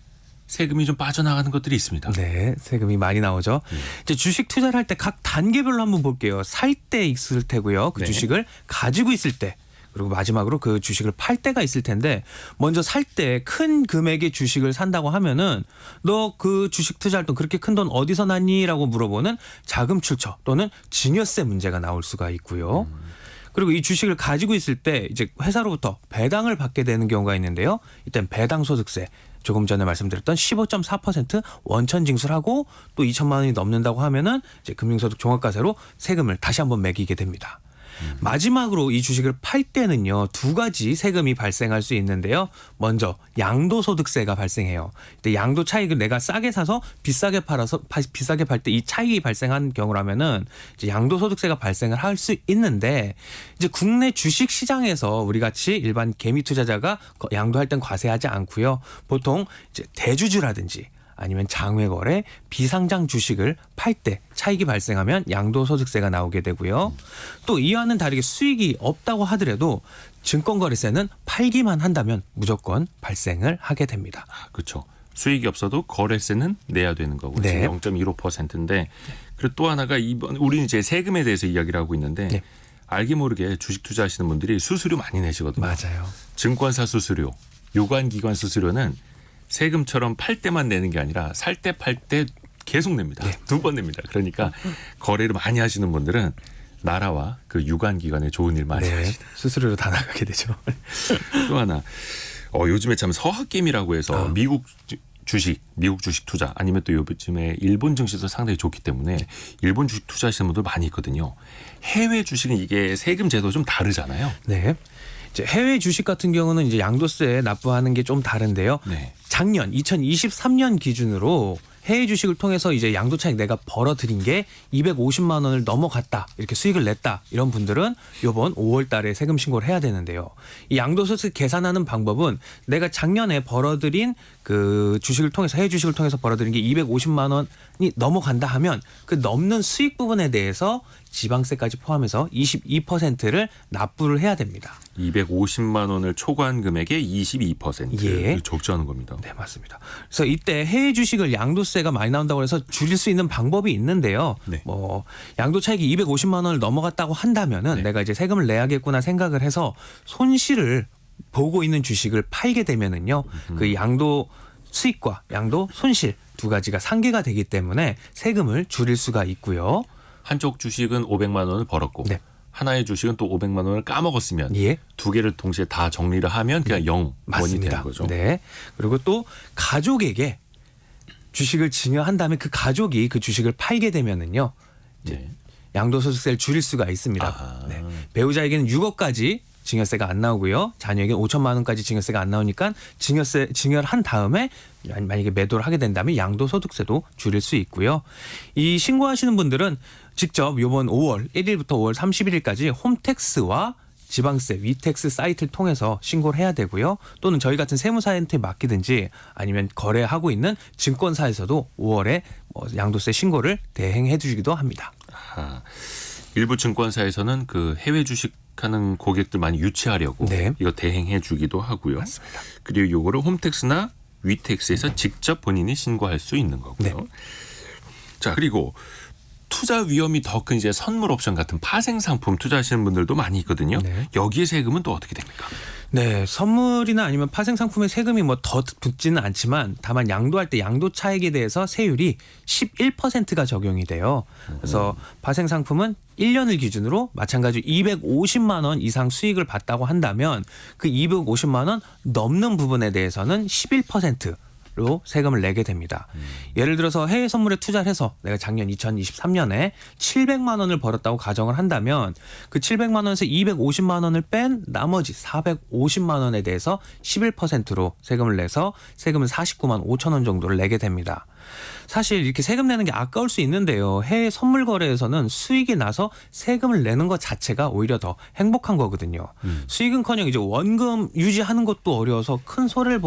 세금이 좀 빠져나가는 것들이 있습니다. 네, 세금이 많이 나오죠. 이제 주식 투자를 할 때 각 단계별로 한번 볼게요. 살 때 있을 테고요. 그 네. 주식을 가지고 있을 때. 그리고 마지막으로 그 주식을 팔 때가 있을 텐데 먼저 살 때 큰 금액의 주식을 산다고 하면은 너 그 주식 투자할 돈 그렇게 큰 돈 어디서 났니?라고 물어보는 자금 출처 또는 증여세 문제가 나올 수가 있고요. 그리고 이 주식을 가지고 있을 때 이제 회사로부터 배당을 받게 되는 경우가 있는데요. 이땐 배당 소득세 조금 전에 말씀드렸던 15.4% 원천 징수하고 또 2천만 원이 넘는다고 하면은 이제 금융소득 종합과세로 세금을 다시 한번 매기게 됩니다. 마지막으로 이 주식을 팔 때는요 2가지 세금이 발생할 수 있는데요. 먼저 양도소득세가 발생해요. 근데 양도 차익을 내가 싸게 사서 비싸게 팔아서 비싸게 팔 때 이 차익이 발생한 경우라면은 이제 양도소득세가 발생을 할 수 있는데 이제 국내 주식 시장에서 우리 같이 일반 개미 투자자가 양도할 땐 과세하지 않고요. 보통 이제 대주주라든지 아니면 장외거래, 비상장 주식을 팔 때 차익이 발생하면 양도소득세가 나오게 되고요. 또 이와는 다르게 수익이 없다고 하더라도 증권거래세는 팔기만 한다면 무조건 발생을 하게 됩니다. 그렇죠. 수익이 없어도 거래세는 내야 되는 거고 네. 지금 0.15%인데 그리고 또 하나가 이번 우리는 이제 세금에 대해서 이야기를 하고 있는데 네. 알게 모르게 주식 투자하시는 분들이 수수료 많이 내시거든요. 맞아요. 증권사 수수료, 유관기관 수수료는 세금처럼 팔 때만 내는 게 아니라 살 때 팔 때 계속 냅니다. 네. 2번 냅니다. 그러니까 거래를 많이 하시는 분들은 나라와 그 유관기관에 좋은 일 많이 네, 하시다. 수수료로 다 나가게 되죠. 또 하나 요즘에 참 서학개미라고 해서 미국 주식 투자 아니면 또 요즘에 일본 증시도 상당히 좋기 때문에 일본 주식 투자하시는 분들 많이 있거든요. 해외 주식은 이게 세금 제도 좀 다르잖아요. 네. 이제 해외 주식 같은 경우는 이제 양도세 납부하는 게 좀 다른데요. 네. 작년 2023년 기준으로 해외 주식을 통해서 이제 양도 차익 내가 벌어들인 게 250만 원을 넘어갔다. 이렇게 수익을 냈다. 이런 분들은 이번 5월 달에 세금 신고를 해야 되는데요. 이 양도소득 계산하는 방법은 내가 작년에 벌어들인 그 주식을 통해서 해외 주식을 통해서 벌어들인 게 250만 원이 넘어간다 하면 그 넘는 수익 부분에 대해서 지방세까지 포함해서 22%를 납부를 해야 됩니다. 250만 원을 초과한 금액의 22% 예. 적지 않은 겁니다. 네, 맞습니다. 그래서 이때 해외 주식을 양도세가 많이 나온다고 해서 줄일 수 있는 방법이 있는데요. 네. 뭐 양도 차익이 250만 원을 넘어갔다고 한다면은 네. 내가 이제 세금을 내야겠구나 생각을 해서 손실을 보고 있는 주식을 팔게 되면은요. 그 양도 수익과 양도 손실 2가지가 상계가 되기 때문에 세금을 줄일 수가 있고요. 한쪽 주식은 500만 원을 벌었고 네. 하나의 주식은 또 500만 원을 까먹었으면 예. 2개를 동시에 다 정리를 하면 그냥 0원이 맞습니다. 되는 거죠. 네. 그리고 또 가족에게 주식을 증여한 다음에 그 가족이 그 주식을 팔게 되면은요. 네. 양도소득세를 줄일 수가 있습니다. 아하. 네. 배우자에게는 6억까지 증여세가 안 나오고요. 자녀에게는 5천만 원까지 증여세가 안 나오니까 증여를 한 다음에 만약에 매도를 하게 된다면 양도소득세도 줄일 수 있고요. 이 신고하시는 분들은 직접 이번 5월 1일부터 5월 31일까지 홈택스와 지방세, 위택스 사이트를 통해서 신고를 해야 되고요. 또는 저희 같은 세무사한테 맡기든지 아니면 거래하고 있는 증권사에서도 5월에 양도세 신고를 대행해 주기도 합니다. 아하. 일부 증권사에서는 그 해외 주식하는 고객들 많이 유치하려고 네. 이거 대행해 주기도 하고요. 맞습니다. 그리고 요거를 홈택스나 위택스에서 직접 본인이 신고할 수 있는 거고요. 네. 자, 그리고 투자 위험이 더 큰 이제 선물 옵션 같은 파생 상품 투자하시는 분들도 많이 있거든요. 네. 여기에 세금은 또 어떻게 됩니까? 네, 선물이나 아니면 파생 상품에 세금이 뭐 더 붙지는 않지만 다만 양도할 때 양도 차익에 대해서 세율이 11%가 적용이 돼요. 그래서 파생 상품은 1년을 기준으로 마찬가지로 250만 원 이상 수익을 봤다고 한다면 그 250만 원 넘는 부분에 대해서는 11%로 세금을 내게 됩니다. 예를 들어서 해외 선물에 투자를 해서 내가 작년 2023년에 700만 원을 벌었다고 가정을 한다면 그 700만 원에서 250만 원을 뺀 나머지 450만 원에 대해서 11%로 세금을 내서 세금은 49만 5천 원 정도를 내게 됩니다. 사실 이렇게 세금 내는 게 아까울 수 있는데요. 해외 선물 거래에서는 수익이 나서 세금을 내는 것 자체가 오히려 더 행복한 거거든요. 수익은커녕 이제 원금 유지하는 것도 어려워서 큰 손해를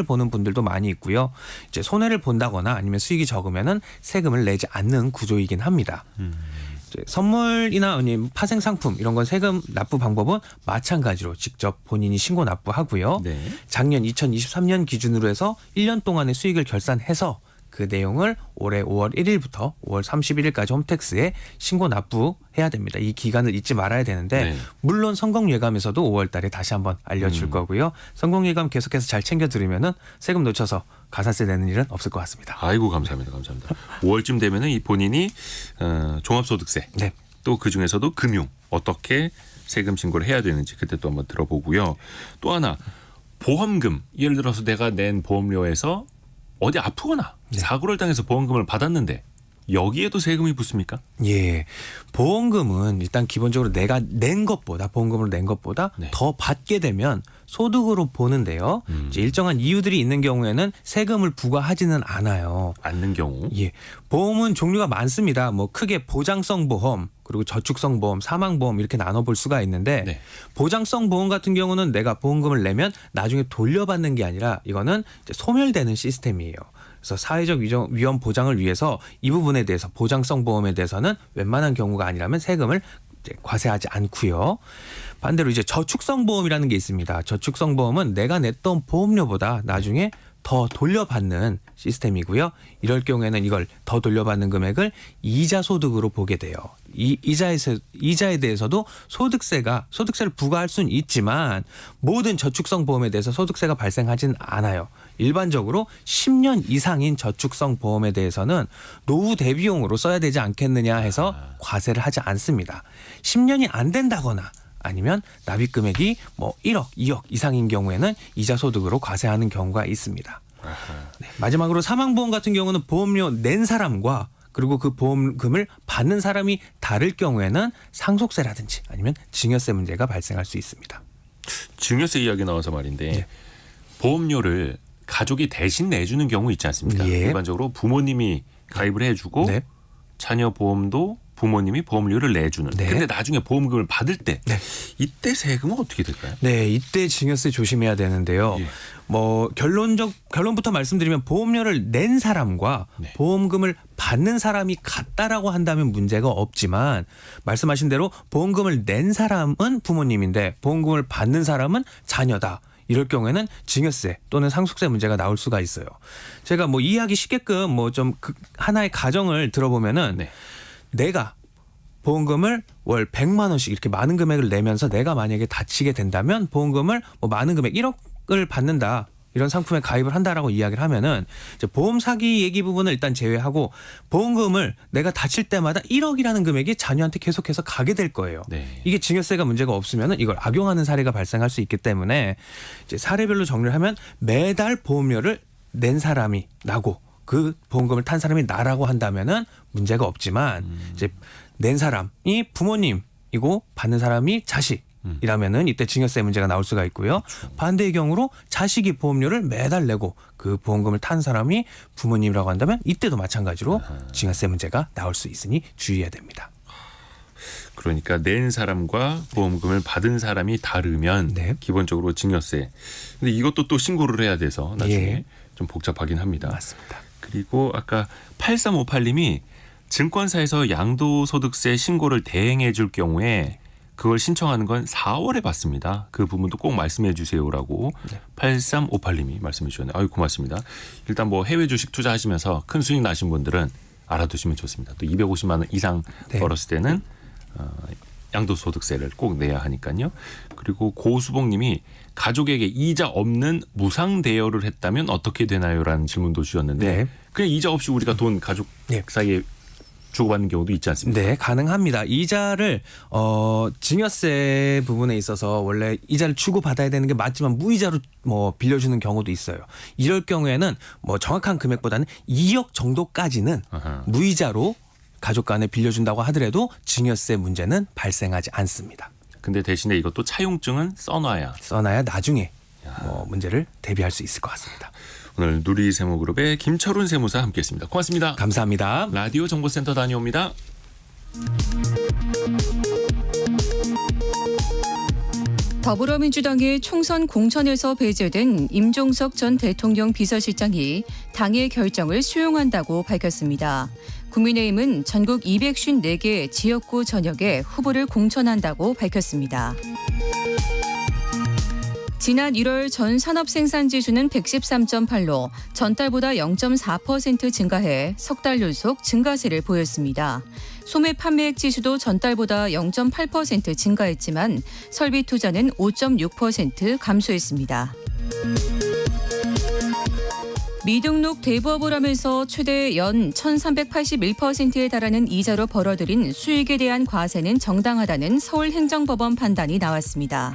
보는 분들도 많이 있고요. 이제 손해를 본다거나 아니면 수익이 적으면은 세금을 내지 않는 구조이긴 합니다. 이제 선물이나 아니면 파생 상품 이런 건 세금 납부 방법은 마찬가지로 직접 본인이 신고 납부하고요. 네. 작년 2023년 기준으로 해서 1년 동안의 수익을 결산해서 그 내용을 올해 5월 1일부터 5월 31일까지 홈택스에 신고 납부해야 됩니다. 이 기간을 잊지 말아야 되는데 네. 물론 성공예감에서도 5월 달에 다시 한번 알려줄 거고요. 성공예감 계속해서 잘 챙겨 들으면은 세금 놓쳐서 가산세 내는 일은 없을 것 같습니다. 아이고 감사합니다. 감사합니다. 5월쯤 되면은 이 본인이 종합소득세 네. 또 그중에서도 금융 어떻게 세금 신고를 해야 되는지 그때 또 한번 들어보고요. 또 하나 보험금 예를 들어서 내가 낸 보험료에서 어디 아프거나 사고를 당해서 보험금을 받았는데 여기에도 세금이 붙습니까? 예. 보험금은 일단 기본적으로 내가 낸 것보다 보험금으로 낸 것보다 네. 더 받게 되면 소득으로 보는데요. 이제 일정한 이유들이 있는 경우에는 세금을 부과하지는 않아요. 않는 경우. 예. 보험은 종류가 많습니다. 뭐 크게 보장성 보험, 그리고 저축성 보험, 사망보험 이렇게 나눠볼 수가 있는데 네. 보장성 보험 같은 경우는 내가 보험금을 내면 나중에 돌려받는 게 아니라 이거는 이제 소멸되는 시스템이에요. 그래서 사회적 위험 보장을 위해서 이 부분에 대해서 보장성 보험에 대해서는 웬만한 경우가 아니라면 세금을 이제 과세하지 않고요. 반대로 이제 저축성 보험이라는 게 있습니다. 저축성 보험은 내가 냈던 보험료보다 나중에 더 돌려받는 시스템이고요. 이럴 경우에는 이걸 더 돌려받는 금액을 이자 소득으로 보게 돼요. 이 이자에 대해서도 소득세를 부과할 수는 있지만 모든 저축성 보험에 대해서 소득세가 발생하진 않아요. 일반적으로 10년 이상인 저축성 보험에 대해서는 노후 대비용으로 써야 되지 않겠느냐 해서 과세를 하지 않습니다. 10년이 안 된다거나 아니면 납입 금액이 뭐 1억, 2억 이상인 경우에는 이자 소득으로 과세하는 경우가 있습니다. 네, 마지막으로 사망보험 같은 경우는 보험료 낸 사람과 그리고 그 보험금을 받는 사람이 다를 경우에는 상속세라든지 아니면 증여세 문제가 발생할 수 있습니다. 증여세 이야기 나와서 말인데 네. 보험료를 가족이 대신 내주는 경우 있지 않습니까? 예. 일반적으로 부모님이 가입을 해주고 네. 자녀 보험도 부모님이 보험료를 내주는. 네. 근데 나중에 보험금을 받을 때 네. 이때 세금은 어떻게 될까요? 네, 이때 증여세 조심해야 되는데요. 예. 뭐 결론부터 말씀드리면 보험료를 낸 사람과 네. 보험금을 받는 사람이 같다라고 한다면 문제가 없지만 말씀하신 대로 보험금을 낸 사람은 부모님인데 보험금을 받는 사람은 자녀다. 이럴 경우에는 증여세 또는 상속세 문제가 나올 수가 있어요. 제가 뭐 이해하기 쉽게끔 뭐 좀 하나의 가정을 들어보면은 네. 내가 보험금을 월 100만 원씩 이렇게 많은 금액을 내면서 내가 만약에 다치게 된다면 보험금을 뭐 많은 금액 1억을 받는다. 이런 상품에 가입을 한다라고 이야기를 하면은 이제 보험 사기 얘기 부분을 일단 제외하고 보험금을 내가 다칠 때마다 1억이라는 금액이 자녀한테 계속해서 가게 될 거예요. 네. 이게 증여세가 문제가 없으면은 이걸 악용하는 사례가 발생할 수 있기 때문에 이제 사례별로 정리를 하면 매달 보험료를 낸 사람이 나고 그 보험금을 탄 사람이 나라고 한다면은 문제가 없지만 이제 낸 사람이 부모님이고 받는 사람이 자식이라면은 이때 증여세 문제가 나올 수가 있고요. 반대의 경우로 자식이 보험료를 매달 내고 그 보험금을 탄 사람이 부모님이라고 한다면 이때도 마찬가지로 증여세 문제가 나올 수 있으니 주의해야 됩니다. 그러니까 낸 사람과 보험금을 받은 사람이 다르면 네. 기본적으로 증여세. 근데 이것도 또 신고를 해야 돼서 나중에 예. 좀 복잡하긴 합니다. 맞습니다. 그리고 아까 8358님이 증권사에서 양도소득세 신고를 대행해 줄 경우에 그걸 신청하는 건 4월에 받습니다. 그 부분도 꼭 말씀해 주세요라고 8358님이 말씀해 주셨네요. 아유 고맙습니다. 일단 뭐 해외 주식 투자하시면서 큰 수익 나신 분들은 알아두시면 좋습니다. 또 250만 원 이상 네. 벌었을 때는 양도소득세를 꼭 내야 하니까요. 그리고 고수봉님이 가족에게 이자 없는 무상 대여를 했다면 어떻게 되나요?라는 질문도 주셨는데 네. 그냥 이자 없이 우리가 돈 가족 네. 사이에 주고받는 경우도 있지 않습니까? 네, 가능합니다. 이자를 증여세 부분에 있어서 원래 이자를 주고 받아야 되는 게 맞지만 무이자로 뭐 빌려주는 경우도 있어요. 이럴 경우에는 뭐 정확한 금액보다는 2억 정도까지는 아하. 무이자로 가족 간에 빌려준다고 하더라도 증여세 문제는 발생하지 않습니다. 근데 대신에 이것도 차용증은 써놔야. 써놔야 나중에 뭐 문제를 대비할 수 있을 것 같습니다. 오늘 누리세무그룹의 김철훈 세무사 함께했습니다. 고맙습니다. 감사합니다. 라디오 정보센터 다녀옵니다. 더불어민주당의 총선 공천에서 배제된 임종석 전 대통령 비서실장이 당의 결정을 수용한다고 밝혔습니다. 국민의힘은 전국 254개 지역구 전역에 후보를 공천한다고 밝혔습니다. 지난 1월 전 산업생산지수는 113.8로 전달보다 0.4% 증가해 석 달 연속 증가세를 보였습니다. 소매 판매액 지수도 전달보다 0.8% 증가했지만 설비 투자는 5.6% 감소했습니다. 미등록 대부업을 하면서 최대 연 1381%에 달하는 이자로 벌어들인 수익에 대한 과세는 정당하다는 서울행정법원 판단이 나왔습니다.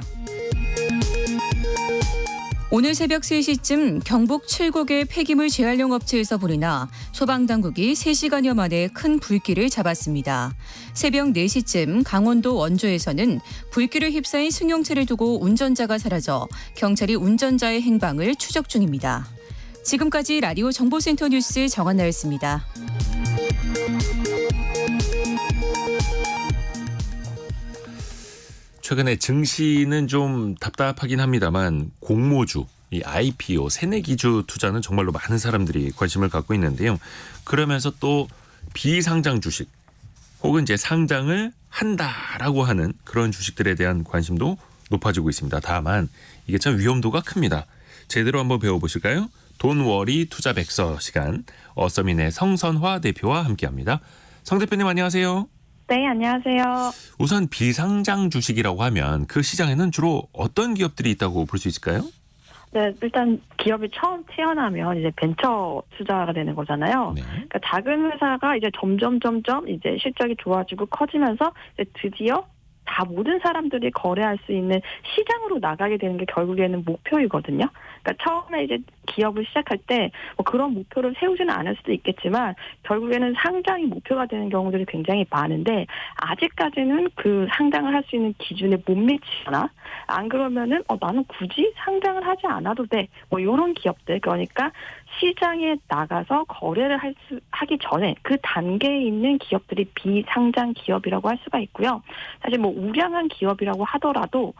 오늘 새벽 3시쯤 경북 7곡의 폐기물 재활용 업체에서 불이 나 소방당국이 3시간여 만에 큰 불길을 잡았습니다. 새벽 4시쯤 강원도 원주에서는 불길에 휩싸인 승용차를 두고 운전자가 사라져 경찰이 운전자의 행방을 추적 중입니다. 지금까지 라디오 정보센터 뉴스 정한나였습니다. 최근에 증시는 좀 답답하긴 합니다만 공모주, 이 IPO, 새내기주 투자는 정말로 많은 사람들이 관심을 갖고 있는데요. 그러면서 또 비상장 주식 혹은 이제 상장을 한다라고 하는 그런 주식들에 대한 관심도 높아지고 있습니다. 다만 이게 참 위험도가 큽니다. 제대로 한번 배워보실까요? 돈워리 투자 백서 시간 어서민의 성선화 대표와 함께합니다. 성 대표님 안녕하세요. 네, 안녕하세요. 우선 비상장 주식이라고 하면 그 시장에는 주로 어떤 기업들이 있다고 볼 수 있을까요? 네, 일단 기업이 처음 태어나면 이제 벤처 투자가 되는 거잖아요. 네. 그러니까 작은 회사가 이제 점점 이제 실적이 좋아지고 커지면서 이제 드디어 다 모든 사람들이 거래할 수 있는 시장으로 나가게 되는 게 결국에는 목표이거든요. 그러니까 처음에 이제 기업을 시작할 때 뭐 그런 목표를 세우지는 않을 수도 있겠지만 결국에는 상장이 목표가 되는 경우들이 굉장히 많은데 아직까지는 그 상장을 할 수 있는 기준에 못 미치거나 안 그러면은 나는 굳이 상장을 하지 않아도 돼. 뭐 이런 기업들 그러니까 시장에 나가서 거래를 하기 전에 그 단계에 있는 기업들이 비상장 기업이라고 할 수가 있고요. 사실 뭐 우량한 기업이라고 하더라도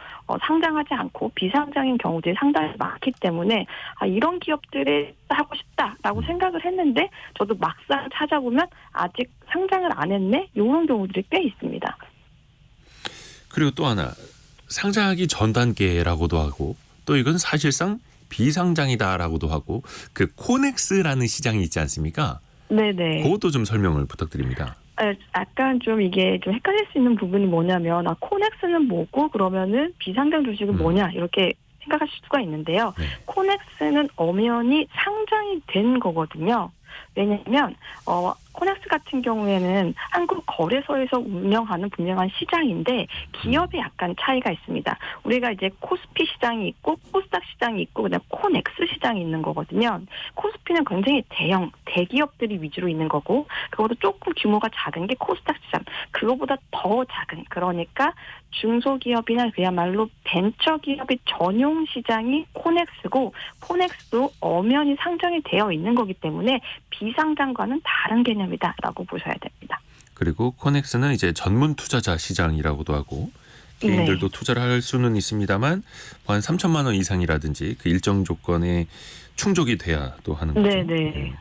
상장하지 않고 비상장인 경우들이 상당히 많기 때문에 이런 기업들에 하고 싶다라고 생각을 했는데 저도 막상 찾아보면 아직 상장을 안 했네? 이런 경우들이 꽤 있습니다. 그리고 또 하나 상장하기 전 단계라고도 하고 또 이건 사실상 비상장이다라고도 하고 그 코넥스라는 시장이 있지 않습니까? 네네. 그것도 좀 설명을 부탁드립니다. 약간 좀 이게 좀 헷갈릴 수 있는 부분이 뭐냐면 코넥스는 뭐고 그러면은 비상장 주식은 뭐냐 이렇게 생각하실 수가 있는데요. 네. 코넥스는 엄연히 상장이 된 거거든요. 왜냐하면 코넥스 같은 경우에는 한국 거래소에서 운영하는 분명한 시장인데 기업에 약간 차이가 있습니다. 우리가 이제 코스피 시장이 있고 코스닥 시장이 있고 그다음 코넥스 시장이 있는 거거든요. 코스피는 굉장히 대기업들이 위주로 있는 거고 그거보다 조금 규모가 작은 게 코스닥 시장. 그거보다 더 작은 그러니까 중소기업이나 그야말로 벤처기업의 전용 시장이 코넥스고 코넥스도 엄연히 상장이 되어 있는 거기 때문에 비상장과는 다른 개념이다라고 보셔야 됩니다. 그리고 코넥스는 이제 전문 투자자 시장이라고도 하고 개인들도 네. 투자를 할 수는 있습니다만 한 3천만 원 이상이라든지 그 일정 조건에 충족이 돼야 또 하는 거죠. 네네.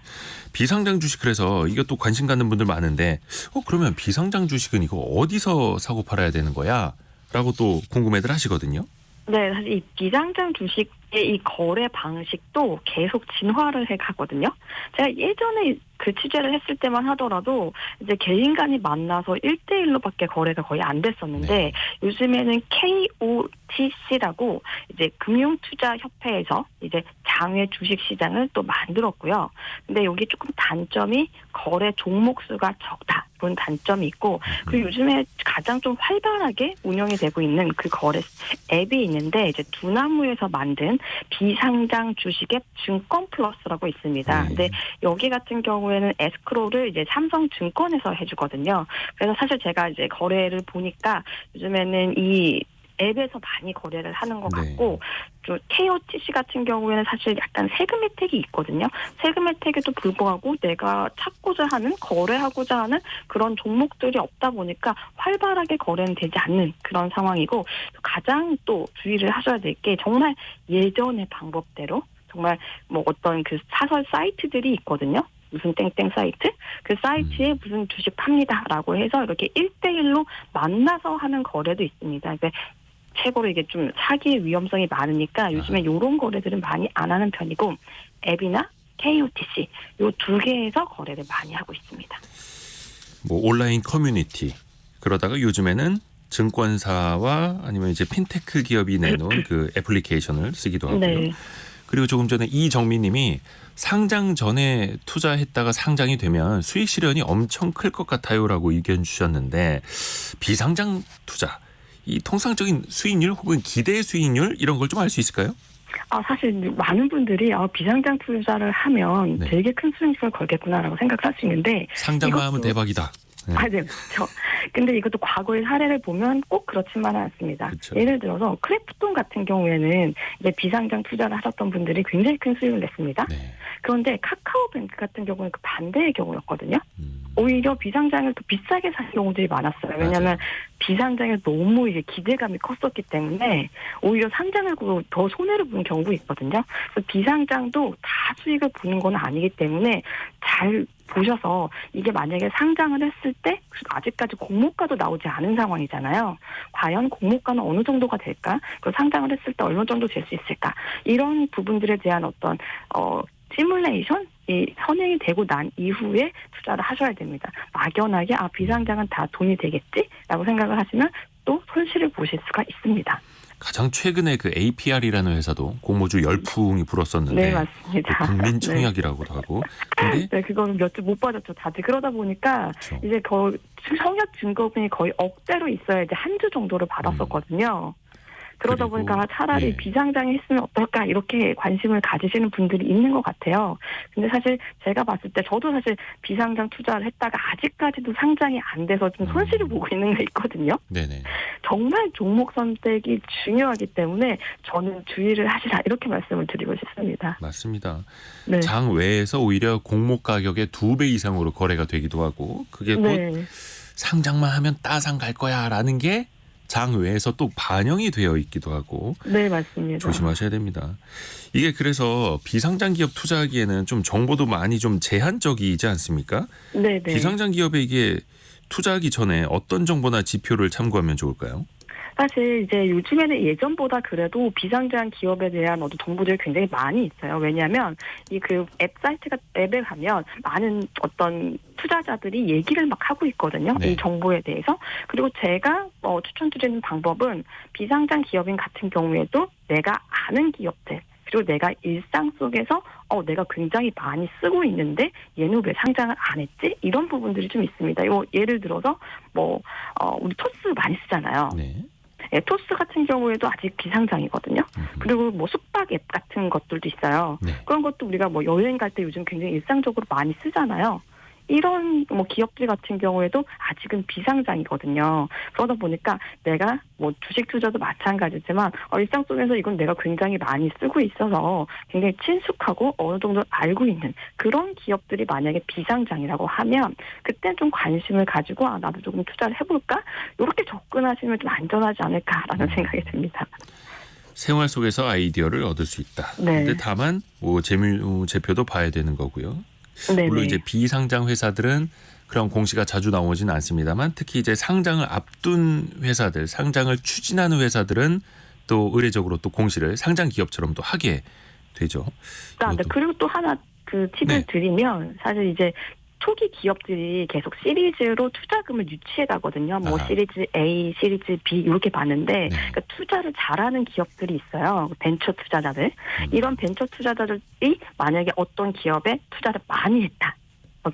비상장 주식 그래서 이것도 관심 갖는 분들 많은데 그러면 비상장 주식은 이거 어디서 사고 팔아야 되는 거야? 라고 또 궁금해들 하시거든요. 네, 사실 이 비상장 주식 이 거래 방식도 계속 진화를 해 가거든요. 제가 예전에 그 취재를 했을 때만 하더라도 이제 개인 간이 만나서 1대1로밖에 거래가 거의 안 됐었는데 네. 요즘에는 KOTC라고 이제 금융투자협회에서 이제 장외 주식 시장을 또 만들었고요. 근데 여기 조금 단점이 거래 종목 수가 적다. 그런 단점이 있고 그리고 요즘에 가장 좀 활발하게 운영이 되고 있는 그 거래 앱이 있는데 이제 두나무에서 만든 비상장 주식 앱 증권 플러스라고 있습니다. 네. 근데 여기 같은 경우에는 에스크로를 이제 삼성증권에서 해주거든요. 그래서 사실 제가 이제 거래를 보니까 요즘에는 이 앱에서 많이 거래를 하는 것 네. 같고 또 KOTC 같은 경우에는 사실 약간 세금 혜택이 있거든요. 세금 혜택에도 불구하고 내가 찾고자 하는 거래하고자 하는 그런 종목들이 없다 보니까 활발하게 거래는 되지 않는 그런 상황이고 가장 또 주의를 하셔야 될 게 정말 예전의 방법대로 정말 뭐 어떤 그 사설 사이트들이 있거든요. 무슨 땡땡 사이트? 그 사이트에 무슨 주식 팝니다라고 해서 이렇게 1대1로 만나서 하는 거래도 있습니다. 그러니까 최고로 이게 좀 사기의 위험성이 많으니까 요즘에 이런 거래들은 많이 안 하는 편이고 앱이나 KOTC 요 두 개에서 거래를 많이 하고 있습니다. 뭐 온라인 커뮤니티 그러다가 요즘에는 증권사와 아니면 이제 핀테크 기업이 내놓은 그 애플리케이션을 쓰기도 하고요. 네. 그리고 조금 전에 이정민님이 상장 전에 투자했다가 상장이 되면 수익 실현이 엄청 클 것 같아요라고 의견 주셨는데 비상장 투자 이 통상적인 수익률 혹은 기대 수익률 이런 걸 좀 알 수 있을까요? 사실 많은 분들이 비상장 투자를 하면 네. 되게 큰 수익을 걸겠구나라고 생각할 수 있는데 상장만 하면 이것도- 대박이다. 네. 맞아요. 그렇죠. 근데 이것도 과거의 사례를 보면 꼭 그렇지만은 않습니다. 그쵸. 예를 들어서 크래프톤 같은 경우에는 이제 비상장 투자를 하셨던 분들이 굉장히 큰 수익을 냈습니다. 네. 그런데 카카오뱅크 같은 경우는 그 반대의 경우였거든요. 오히려 비상장을 더 비싸게 산 경우들이 많았어요. 왜냐하면 맞아요. 비상장에 너무 이제 기대감이 컸었기 때문에 오히려 상장을 보고 더 손해를 보는 경우가 있거든요. 그래서 비상장도 다 수익을 보는 건 아니기 때문에 잘 보셔서 이게 만약에 상장을 했을 때 아직까지 공모가도 나오지 않은 상황이잖아요. 과연 공모가는 어느 정도가 될까? 그 상장을 했을 때 어느 정도 될 수 있을까? 이런 부분들에 대한 어떤 시뮬레이션 이 선행이 되고 난 이후에 투자를 하셔야 됩니다. 막연하게 비상장은 다 돈이 되겠지라고 생각을 하시면 또 손실을 보실 수가 있습니다. 가장 최근에 그 APR이라는 회사도 공모주 열풍이 불었었는데 네, 맞습니다. 그 국민청약이라고도 하고 근데 네, 그거는 몇 주 못 빠졌죠. 다들 그러다 보니까 그렇죠. 이제 청약 증거금이 거의 억대로 있어야 이제 한 주 정도를 받았었거든요. 그러다 그리고, 보니까 차라리 예. 비상장에 했으면 어떨까 이렇게 관심을 가지시는 분들이 있는 것 같아요. 근데 사실 제가 봤을 때 저도 사실 비상장 투자를 했다가 아직까지도 상장이 안 돼서 좀 손실을 보고 있는 게 있거든요. 네네. 정말 종목 선택이 중요하기 때문에 저는 주의를 하시라 이렇게 말씀을 드리고 싶습니다. 맞습니다. 네. 장 외에서 오히려 공모 가격의 2배 이상으로 거래가 되기도 하고 그게 곧 네. 상장만 하면 따상 갈 거야라는 게 장 외에서 또 반영이 되어 있기도 하고 네, 맞습니다. 조심하셔야 됩니다. 이게 그래서 비상장 기업 투자하기에는 좀 정보도 많이 좀 제한적이지 않습니까? 네, 네. 비상장 기업에 이게 투자하기 전에 어떤 정보나 지표를 참고하면 좋을까요? 사실 이제 요즘에는 예전보다 그래도 비상장 기업에 대한 어떤 정보들이 굉장히 많이 있어요. 왜냐하면 이 그 앱 사이트가 앱에 가면 많은 어떤 투자자들이 얘기를 막 하고 있거든요. 네. 이 정보에 대해서. 그리고 제가 추천드리는 방법은 비상장 기업인 같은 경우에도 내가 아는 기업들 그리고 내가 일상 속에서 내가 굉장히 많이 쓰고 있는데 얘는 왜 상장을 안 했지? 이런 부분들이 좀 있습니다. 예를 들어서 우리 토스 많이 쓰잖아요. 네. 토스 같은 경우에도 아직 비상장이거든요. 그리고 숙박 앱 같은 것들도 있어요. 네. 그런 것도 우리가 여행 갈 때 요즘 굉장히 일상적으로 많이 쓰잖아요. 이런 기업들 같은 경우에도 아직은 비상장이거든요. 그러다 보니까 내가 주식 투자도 마찬가지지만 일상 속에서 이건 내가 굉장히 많이 쓰고 있어서 굉장히 친숙하고 어느 정도 알고 있는 그런 기업들이 만약에 비상장이라고 하면 그때 좀 관심을 가지고 나도 조금 투자를 해볼까? 이렇게 접근하시면 좀 안전하지 않을까라는 생각이 듭니다. 생활 속에서 아이디어를 얻을 수 있다. 네. 근데 다만 재무제표도 봐야 되는 거고요. 네네. 물론 이제 비상장 회사들은 그런 공시가 자주 나오지는 않습니다만 특히 이제 상장을 앞둔 회사들, 상장을 추진하는 회사들은 또 의례적으로 또 공시를 상장 기업처럼 또 하게 되죠. 네, 이것도- 그리고 또 하나 그 팁을 네. 드리면 사실 이제 초기 기업들이 계속 시리즈로 투자금을 유치해 가거든요. 뭐 아하. 시리즈 A, 시리즈 B 이렇게 봤는데 네. 그러니까 투자를 잘하는 기업들이 있어요. 벤처 투자자들. 이런 벤처 투자자들이 만약에 어떤 기업에 투자를 많이 했다.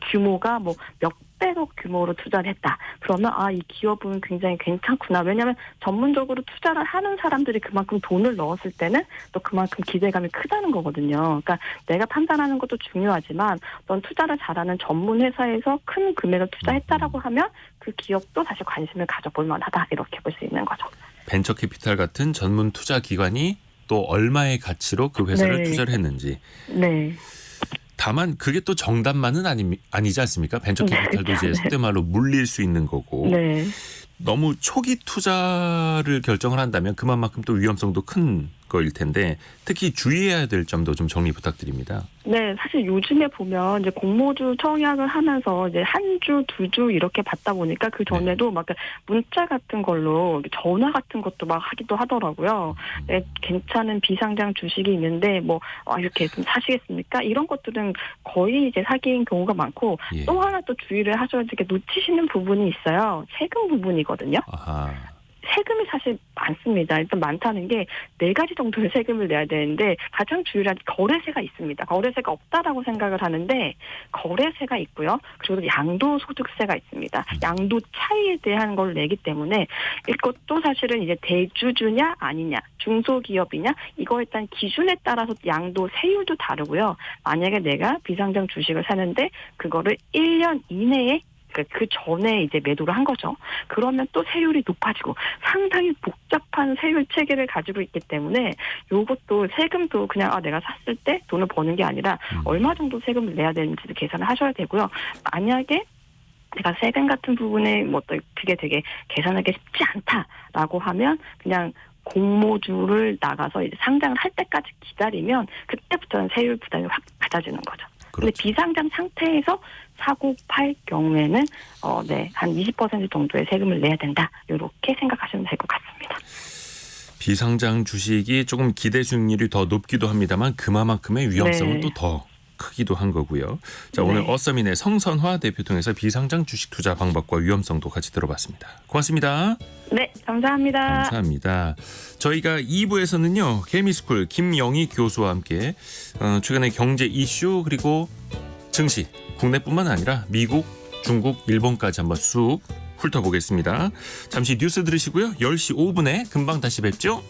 규모가 뭐 몇백억 규모로 투자를 했다. 그러면 아, 이 기업은 굉장히 괜찮구나. 왜냐하면 전문적으로 투자를 하는 사람들이 그만큼 돈을 넣었을 때는 또 그만큼 기대감이 크다는 거거든요. 그러니까 내가 판단하는 것도 중요하지만 어떤 투자를 잘하는 전문 회사에서 큰 금액을 투자했다라고 하면 그 기업도 사실 관심을 가져볼 만하다. 이렇게 볼 수 있는 거죠. 벤처 캐피탈 같은 전문 투자 기관이 또 얼마의 가치로 그 회사를 네. 투자를 했는지. 네. 다만 그게 또 정답만은 아니지 않습니까? 벤처 네, 캐피탈도 이제 네. 속된 말로 물릴 수 있는 거고. 네. 너무 초기 투자를 결정을 한다면 그만큼 또 위험성도 큰 거일 텐데 특히 주의해야 될 점도 좀 정리 부탁드립니다. 네, 사실 요즘에 보면 이제 공모주 청약을 하면서 이제 한 주, 두 주 이렇게 받다 보니까 그 전에도 막 문자 같은 걸로 전화 같은 것도 막 하기도 하더라고요. 네, 괜찮은 비상장 주식이 있는데 뭐 이렇게 좀 사시겠습니까? 이런 것들은 거의 이제 사기인 경우가 많고 예. 또 하나 또 주의를 하셔야 될 게 놓치시는 부분이 있어요. 세금 부분이거든요. 아하. 세금이 사실 많습니다. 일단 많다는 게 4가지 정도의 세금을 내야 되는데 가장 주요한 거래세가 있습니다. 거래세가 없다라고 생각을 하는데 거래세가 있고요. 그리고 양도소득세가 있습니다. 양도 차이에 대한 걸 내기 때문에 이것도 사실은 이제 대주주냐 아니냐 중소기업이냐 이거에 따른 기준에 따라서 양도 세율도 다르고요. 만약에 내가 비상장 주식을 사는데 그거를 1년 이내에 그 전에 이제 매도를 한 거죠. 그러면 또 세율이 높아지고 상당히 복잡한 세율 체계를 가지고 있기 때문에 요것도 세금도 그냥 내가 샀을 때 돈을 버는 게 아니라 얼마 정도 세금을 내야 되는지도 계산을 하셔야 되고요. 만약에 내가 세금 같은 부분에 뭐 또 그게 되게 계산하기 쉽지 않다라고 하면 그냥 공모주를 나가서 이제 상장을 할 때까지 기다리면 그때부터는 세율 부담이 확 낮아지는 거죠. 근데 그렇죠. 비상장 상태에서 사고 팔 경우에는 한 20% 정도의 세금을 내야 된다. 이렇게 생각하시면 될 것 같습니다. 비상장 주식이 조금 기대 수익률이 더 높기도 합니다만 그만큼의 위험성은 네. 또 더 크기도 한 거고요. 자, 네. 오늘 어서민의 성선화 대표 통해서 비상장 주식 투자 방법과 위험성도 같이 들어봤습니다. 고맙습니다. 네, 감사합니다. 감사합니다. 저희가 2부에서는요. 개미스쿨 김영희 교수와 함께 최근의 경제 이슈 그리고 증시 국내뿐만 아니라 미국, 중국, 일본까지 한번 쑥 훑어보겠습니다. 잠시 뉴스 들으시고요. 10시 5분에 금방 다시 뵙죠.